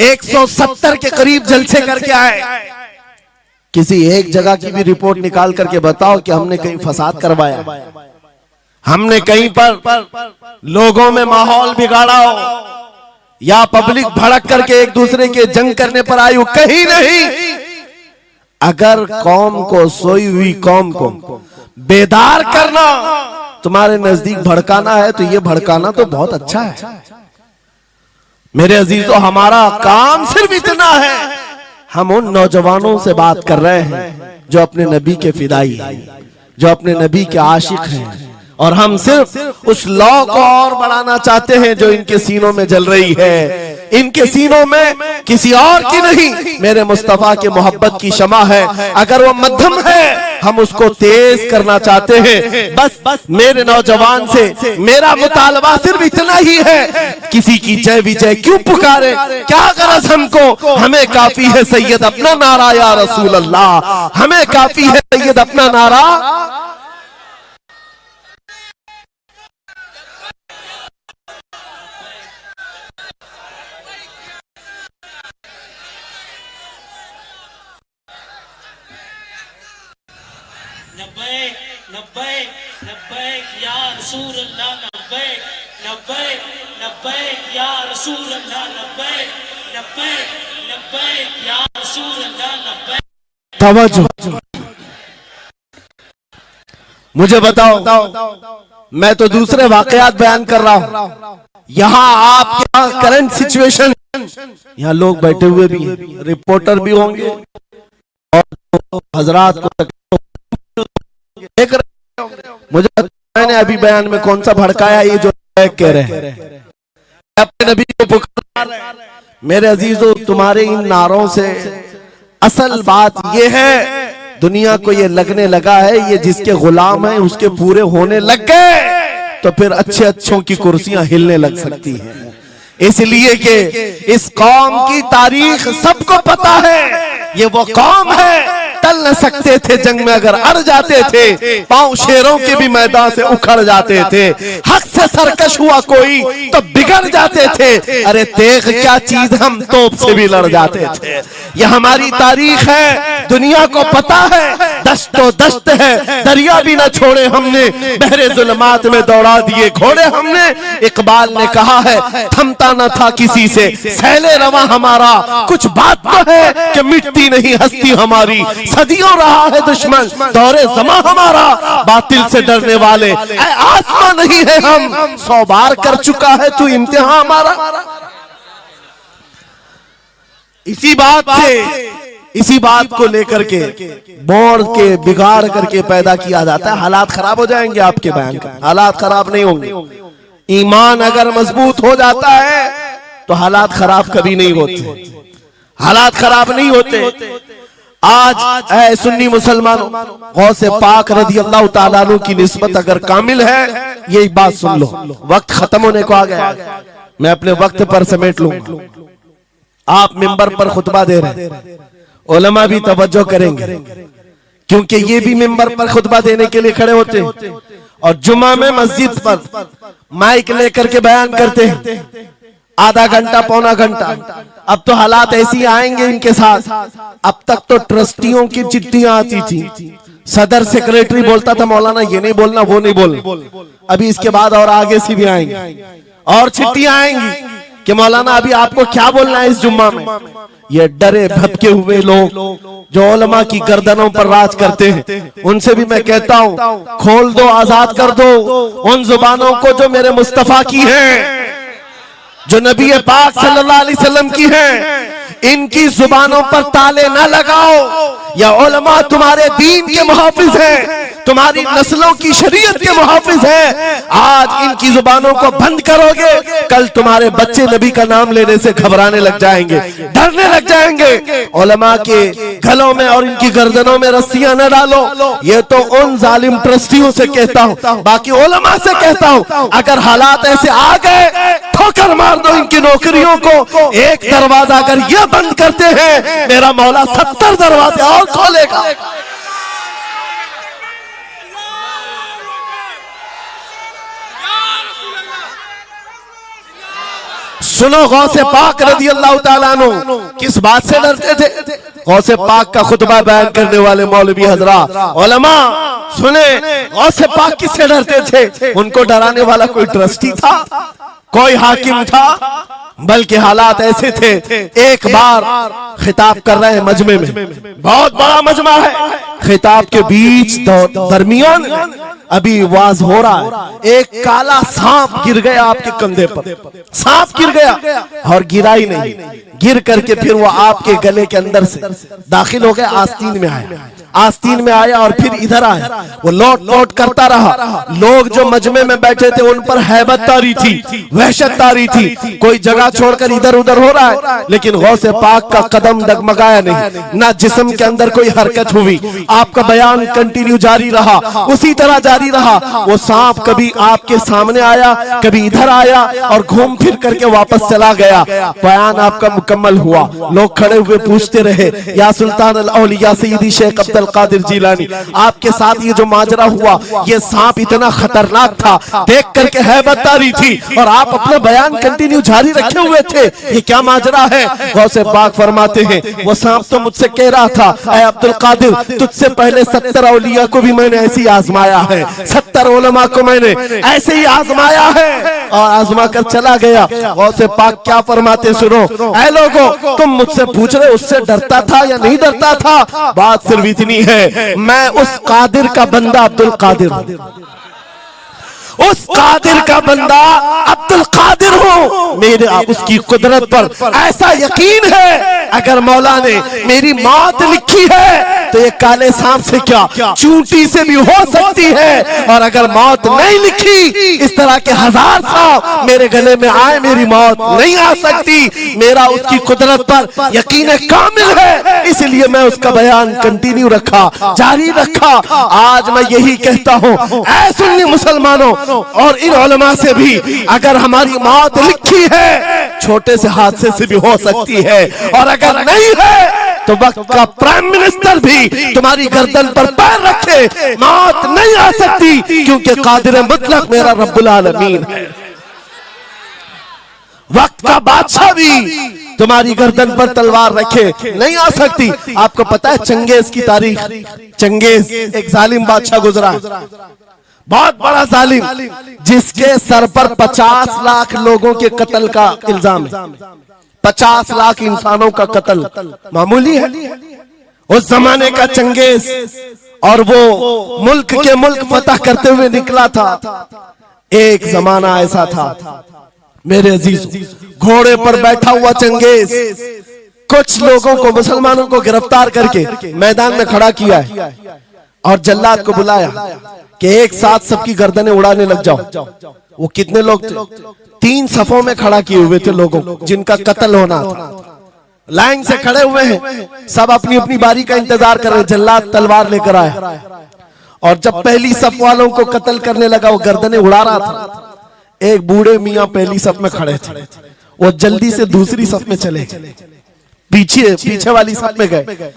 170 के करीब जलसे करके आए। किसी एक जगह की भी रिपोर्ट निकाल करके बताओ कि हमने कहीं फसाद करवाया, हमने कहीं पर लोगों में माहौल बिगाड़ा हो, या पब्लिक भड़क करके एक दूसरे के जंग करने पर आई हो, कहीं नहीं। अगर कौम को, सोई हुई कौम को बेदार करना तुम्हारे नजदीक भड़काना है तो ये भड़काना तो बहुत अच्छा है मेरे अजीजों। हमारा काम सिर्फ इतना है, हम उन नौजवानों से बात कर रहे हैं जो अपने नबी के फिदाई हैं, जो अपने नबी के आशिक हैं, और हम सिर्फ उस लौ को और बढ़ाना चाहते हैं जो इनके सीनों में जल रही है। इनके सीनों में किसी और की नहीं, मेरे मुस्तफा के मोहब्बत की शमा है। अगर वो मध्यम है हम उसको तेज करना चाहते हैं। बस मेरे नौजवान से मेरा मुतालबा सिर्फ इतना ही है, किसी की जय विजय क्यों पुकारे, क्या गरज हमको, हमें काफी है सैयद अपना नारा या रसूल अल्लाह, हमें काफी है सैयद अपना नारा। लब्बैक लब्बैक लब्बैक या रसूल अल्लाह, लब्बैक लब्बैक लब्बैक या रसूल अल्लाह, लब्बैक लब्बैक लब्बैक या रसूल अल्लाह, लब्बैक। तवज्जो, मुझे बताओ, मैं तो दूसरे वाकयात बयान कर रहा हूं, यहाँ आपके यहाँ करंट सिचुएशन, यहाँ लोग बैठे हुए भी हैं, रिपोर्टर भी होंगे और हजरात को देख रहे होंगे। मुझे मैंने अभी बयान में कौन सा भड़काया, ये जो कह रहे हैं अपने नबी को पुकार रहे हैं। मेरे अजीजों, तुम्हारे इन नारों से असल बात ये है, दुनिया को ये लगने लगा है ये जिसके गुलाम है उसके पूरे होने लग गए तो फिर अच्छे अच्छों की कुर्सियां हिलने लग सकती हैं। इसलिए कि इस कौम की तारीख सबको पता है, ये वो कौम है टल न सकते थे जंग में, अगर अड़ जाते थे पांव शेरों के भी मैदान से उखड़ जाते थे, हक से सरकश हुआ कोई तो बिगड़ जाते थे, अरे तेग क्या चीज हम तोप से भी लड़ जाते थे। ये हमारी तारीख है, दुनिया को पता है, दश्तो दश्त है, दरिया भी न छोड़े हमने, बहरे जुल्मात में दौड़ा दिए घोड़े हमने। इकबाल ने कहा है थमता न था किसी से सैले रवा हमारा, कुछ बात तो है कि मिटती नहीं हस्ती हमारी, सदियों रहा है दुश्मन दौरे ज़मा हमारा, बातिल से डरने वाले आसमां नहीं है हम, 100 बार कर चुका है तू इम्तिहान हमारा। इसी बात को लेकर के बोर्ड के बिगाड़ करके पैदा किया जाता है। हालात खराब हो जाएंगे आपके बयान का, हालात खराब नहीं होंगे। ईमान अगर मजबूत हो जाता है तो हालात खराब कभी नहीं होते, हालात खराब नहीं होते। आज ऐ सुन्नी मुसलमानों, गौसे पाक रज़ी अल्लाह ताला अन्हु की निस्बत अगर कामिल है, ये बात सुन लो, वक्त खत्म होने को आ गया, मैं अपने वक्त पर समेट लूंगा। आप मिंबर पर खुतबा दे रहे हैं, उलमा भी तवज्जो करेंगे, क्योंकि ये भी मिंबर पर खुतबा देने के लिए खड़े होते हैं और जुमा में मस्जिद पर माइक लेकर के बयान करते हैं, आधा घंटा पौना घंटा। अब तो हालात ऐसी आएंगे इनके साथ। अब तक तो ट्रस्टियों की चिट्ठियां आती थी, सदर सेक्रेटरी बोलता था मौलाना ये नहीं बोलना वो नहीं बोलना। अभी इसके बाद और आगे से भी आएंगी और चिट्ठियां आएंगी कि मौलाना अभी आपको क्या बोलना है इस जुम्मा में। ये डरे भटके हुए लोग जो उलमा की गर्दनों पर राज करते हैं, उनसे भी मैं कहता हूं खोल दो, आजाद कर दो उन जुबानों को जो मेरे मुस्तफा की हैं, जो नबी पाक सल्लल्लाहु अलैहि वसल्लम की हैं। इनकी जुबानों पर ताले ना लगाओ। या उलमा तुम्हारे दीन के मुहाफिज हैं, तुम्हारी नस्लों की शरीयत के मुहाफिज हैं। आज इनकी जुबानों को बंद करोगे, कल तुम्हारे बच्चे नबी का नाम लेने से घबराने लग जाएंगे, डरने लग जाएंगे। उलमा के गलों में और इनकी गर्दनों में रस्सियां न डालो। ये तो उन जालिम ट्रस्टियों से कहता हूं, बाकी उलमा से कहता हूं अगर हालात ऐसे आ गए ठोकर मार दो इनकी नौकरियों को। एक दरवाजा अगर ये बंद करते हैं, मेरा मौला 70 दरवाजे और खोलेगा। सुनो गौसे पाक रज़ी अल्लाह ताला अन्हु किस बात से डरते थे। गौसे पाक का खुतबा बयान करने वाले मौलवी हजरात उलमा सुने, गौसे पाक किससे डरते थे। उनको डराने वाला कोई ट्रस्टी था, कोई हाकिम था, बल्कि हालात ऐसे थे। एक बार खिताब कर रहे हैं मजमे में, बहुत बड़ा मजमा है, खिताब के बीच दरमियान अभी वाज हो रहा है, एक काला सांप गिर गया आपके कंधे पर। सांप गिर गया और गिरा ही नहीं, गिर करके फिर वो आपके गले के अंदर से दाखिल हो गया, आस्तीन में आया, आस्तीन में आया और फिर इधर आया। वो लौट लौट करता रहा। लोग जो मजमे में बैठे थे उन पर हैबत तारी थी, वहशत तारी थी। कोई जगह छोड़कर इधर उधर हो रहा है, लेकिन गौसे पाक का कदम डगमगाया नहीं, ना जिस्म के अंदर कोई हरकत हुई। आपका बयान कंटिन्यू जारी रहा, उसी तरह जारी रहा। वो सांप कभी आपके सामने आया, कभी इधर आया और घूम फिर करके वापस चला गया। बयान आपका मुकम्मल हुआ। लोग खड़े हुए पूछते रहे, या सुल्तान अल औलिया सय्यदी शेख अब्दुल कादिर जिलानी, आपके साथ ये जो माजरा हुआ, ये सांप इतना खतरनाक था, देख करके हैबत तारी थी और आप अपना बयान कंटिन्यू जारी रखे हुए थे, ये क्या माजरा है। गौसे पाक फरमाते हैं वो सांप तो मुझसे कह रहा था, ऐ अब्दुल कादिर तुझसे पहले 70 औलिया को भी मैंने ऐसे ही आजमाया है, 70 उलमा को मैंने ऐसे ही आजमाया है और आजमा कर चला गया। गौसे पाक क्या फरमाते सुनो, ऐ लोगों तुम मुझसे पूछ रहे उससे डरता था या नहीं डरता था, बात सिर्फ इतनी है, मैं उस कादिर का बंदा अब्दुल कादिर हूं, उस कादिर का बंदा अब्दुल कादिर हूं। मेरे उसकी कुदरत पर ऐसा यकीन है, अगर मौला ने मेरी मौत लिखी है तो ये काले सांप से क्या चूंटी से भी हो सकती है, और अगर मौत नहीं लिखी इस तरह के 1000 सांप मेरे गले में आए, मेरी मौत नहीं आ सकती। मेरा उसकी कुदरत पर यकीन कामिल है, इसलिए मैं उसका बयान कंटिन्यू रखा, जारी रखा। आज मैं यही कहता हूं, ऐ सुन्नी मुसलमानों और इन उलमा से भी, अगर हमारी मौत लिखी है छोटे से हादसे से भी हो सकती है, और अगर नहीं है तो वक्त का प्राइम मिनिस्टर भी तुम्हारी गर्दन पर पैर रखे, मौत नहीं आ सकती, क्योंकि कादिर मुतलक मेरा रब्बुल आलमीन है। वक्त का बादशाह भी तुम्हारी गर्दन पर तलवार रखे नहीं आ सकती। आपको पता है चंगेज की तारीख, चंगेज एक जालिम बादशाह गुजरा, बहुत बड़ा जालिम, जिसके सर पर 50 लाख लोगों के कत्ल का इल्जाम है। 50 लाख इंसानों का कत्ल मामूली है। उस जमाने का चंगेज, और वो मुल्क के मुल्क फतह करते हुए निकला था। एक जमाना ऐसा था मेरे अजीज, घोड़े पर बैठा हुआ चंगेज कुछ लोगों को, मुसलमानों को गिरफ्तार करके मैदान में खड़ा किया है और जल्लाद को बुलाया कि एक साथ सबकी गर्दनें उड़ाने लग जाओ। वो कितने लोग थे? 3 सफों में खड़ा किए हुए थे लोगों को जिनका कत्ल होना था। लाइन से खड़े हुए हैं, सब अपनी अपनी बारी का इंतजार कर रहे हैं। जल्लाद तलवार लेकर आया और जब पहली सफ वालों को कत्ल करने लगा, वो गर्दनें उड़ा रहा था। एक बूढ़े मियाँ पहली सफ में खड़े थे, वो जल्दी से दूसरी सफ में चले, पीछे वाली सफ में गए।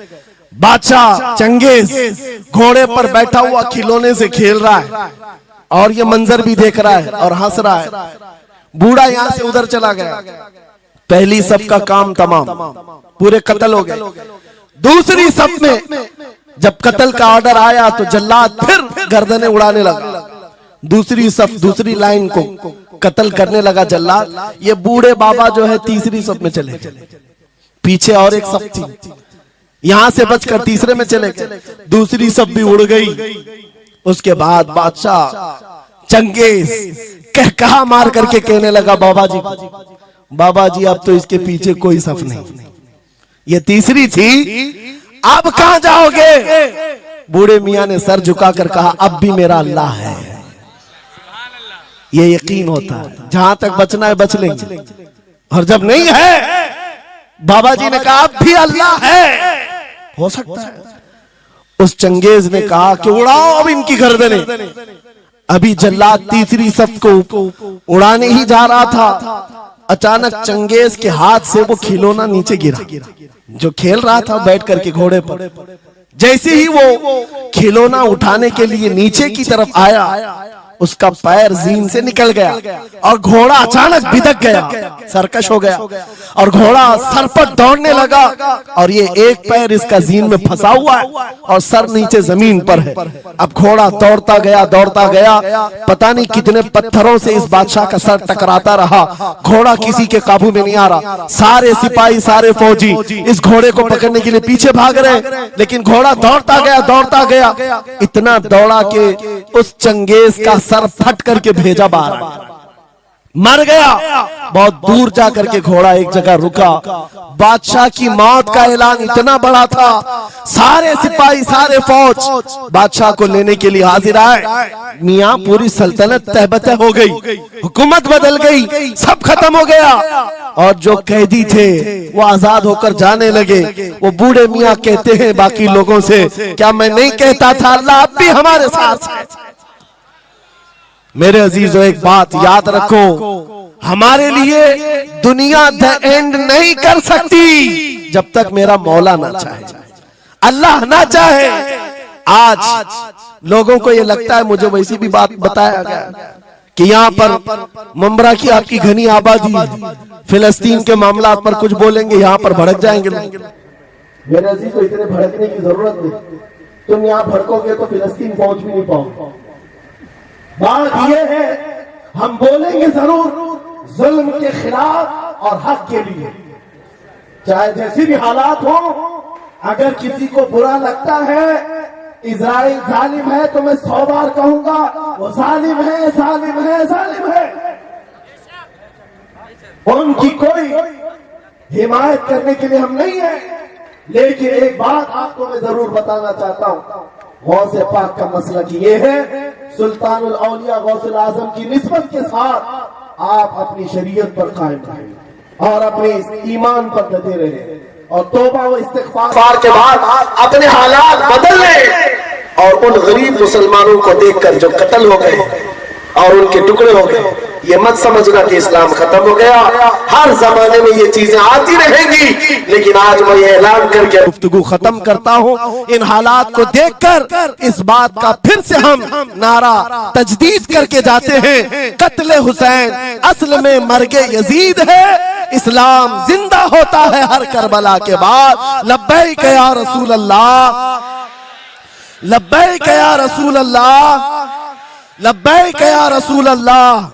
बादशाह चंगेज घोड़े पर बैठा हुआ खिलौने से खेल रहा है और ये मंजर भी देख रहा है और हंस रहा है। बूढ़ा यहां से उधर चला गया, पहली सफ का काम तमाम, पूरे कत्ल हो गए। दूसरी सफ में जब कत्ल का ऑर्डर आया तो जल्लाद फिर गर्दनें उड़ाने लगा। दूसरी सफ, दूसरी लाइन को कत्ल करने लगा जल्लाद। ये बूढ़े बाबा जो है तीसरी सफ में चले, पीछे और एक सफ थी, यहां से बचकर तीसरे में चले गए। दूसरी सफ भी उड़ गई। उसके बाद बादशाह चंगेज कहा मार करके कहने लगा, बाबा जी अब तो इसके पीछे कोई सफ नहीं, ये तीसरी थी, अब कहां जाओगे? बूढ़े मियां ने सर झुकाकर कहा, अब भी मेरा अल्लाह है। ये यकीन होता है, जहां तक बचना है बच लेंगे, और जब नहीं है, बाबा जी ने कहा अब भी अल्लाह है, हो सकता है। उस चंगेज ने कहा कि उड़ाओ अब इनकी गर्दनें। अभी जल्लाद तीसरी सफ को उड़ाने ही जा रहा था, अचानक चंगेज के हाथ से वो खिलौना नीचे गिरा, जो खेल रहा था बैठ करके घोड़े पर। जैसे ही वो खिलौना उठाने के लिए नीचे की तरफ आया, उसका पैर जीन से निकल गया और घोड़ा अचानक बिदक गया, सरकश हो गया, और घोड़ा सर पर दौड़ने लगा, और ये एक पैर इसका जीन में फंसा हुआ है और सर नीचे जमीन पर है। अब घोड़ा दौड़ता गया, पता नहीं कितने पत्थरों से इस बादशाह का सर टकराता रहा। घोड़ा किसी के काबू में नहीं आ रहा। सारे सिपाही, सारे फौजी इस घोड़े को पकड़ने के लिए पीछे भाग रहे, लेकिन घोड़ा दौड़ता गया, इतना दौड़ा कि उस चंगेज का सर फट करके भेजा बाहर, मर गया। बहुत दूर जाकर के घोड़ा एक जगह रुका। बादशाह की मौत का ऐलान इतना बड़ा था, सारे सिपाही, सारे फौज बादशाह को लेने के लिए हाजिर आए। मियां पूरी सल्तनत तहबतह हो गई, हुकूमत बदल गई, सब खत्म हो गया, और जो कैदी थे वो आजाद होकर जाने लगे। वो बूढ़े मियां कहते हैं बाकी लोगों से, क्या मैं नहीं कहता था अल्लाह अब भी हमारे साथ है? मेरे अजीजों, एक बात याद रखो, हमारे लिए दुनिया द एंड नहीं कर सकती जब तक मेरा मौला ना चाहे, अल्लाह ना चाहे। आज लोगों को ये लगता है, मुझे वैसी भी बात बताया गया कि यहाँ पर मुंबरा की आपकी घनी आबादी, फिलिस्तीन के मामला पर कुछ बोलेंगे यहाँ पर भड़क जाएंगे। मेरे अजीजों, इतने भड़कने की जरूरत नहीं, तुम यहाँ भड़कोगे तो फिलिस्तीन पहुंच भी नहीं पाओगे। बात यह है, हम बोलेंगे जरूर जुल्म के खिलाफ और हक के लिए, चाहे जैसी भी हालात हो। अगर किसी को बुरा लगता है इजराइल जालिम है, तो मैं 100 बार कहूंगा वो जालिम है, जालिम है, जालिम है। उनकी कोई हिमायत करने के लिए हम नहीं है, लेकिन एक बात आपको मैं जरूर बताना चाहता हूं, गौसे पाक का मसला कि ये है, सुल्तानुल औलिया गौसुल आजम की निस्बत के साथ आप अपनी शरीयत पर कायम रहें और अपने ईमान पर डटे रहे, और तौबा व इस्तिग़फ़ार के बाद अपने हालात बदल लें। और उन गरीब मुसलमानों को देखकर जो कत्ल हो गए और उनके टुकड़े हो गए, ये मत समझना कि इस्लाम खत्म हो गया। हर जमाने में ये चीजें आती रहेंगी, लेकिन आज मैं ये ऐलान करके गुफ्तगू खत्म करता हूँ। इन हालात को देखकर इस बात का फिर से हम नारा तजदीद करके जाते हैं, कत्ले हुसैन असल में मर्गे यजीद है, इस्लाम जिंदा होता है हर करबला के बाद। लब्बैक या रसूल अल्लाह, लब्बैक या रसूल अल्लाह, लब्बैक या रसूल अल्लाह।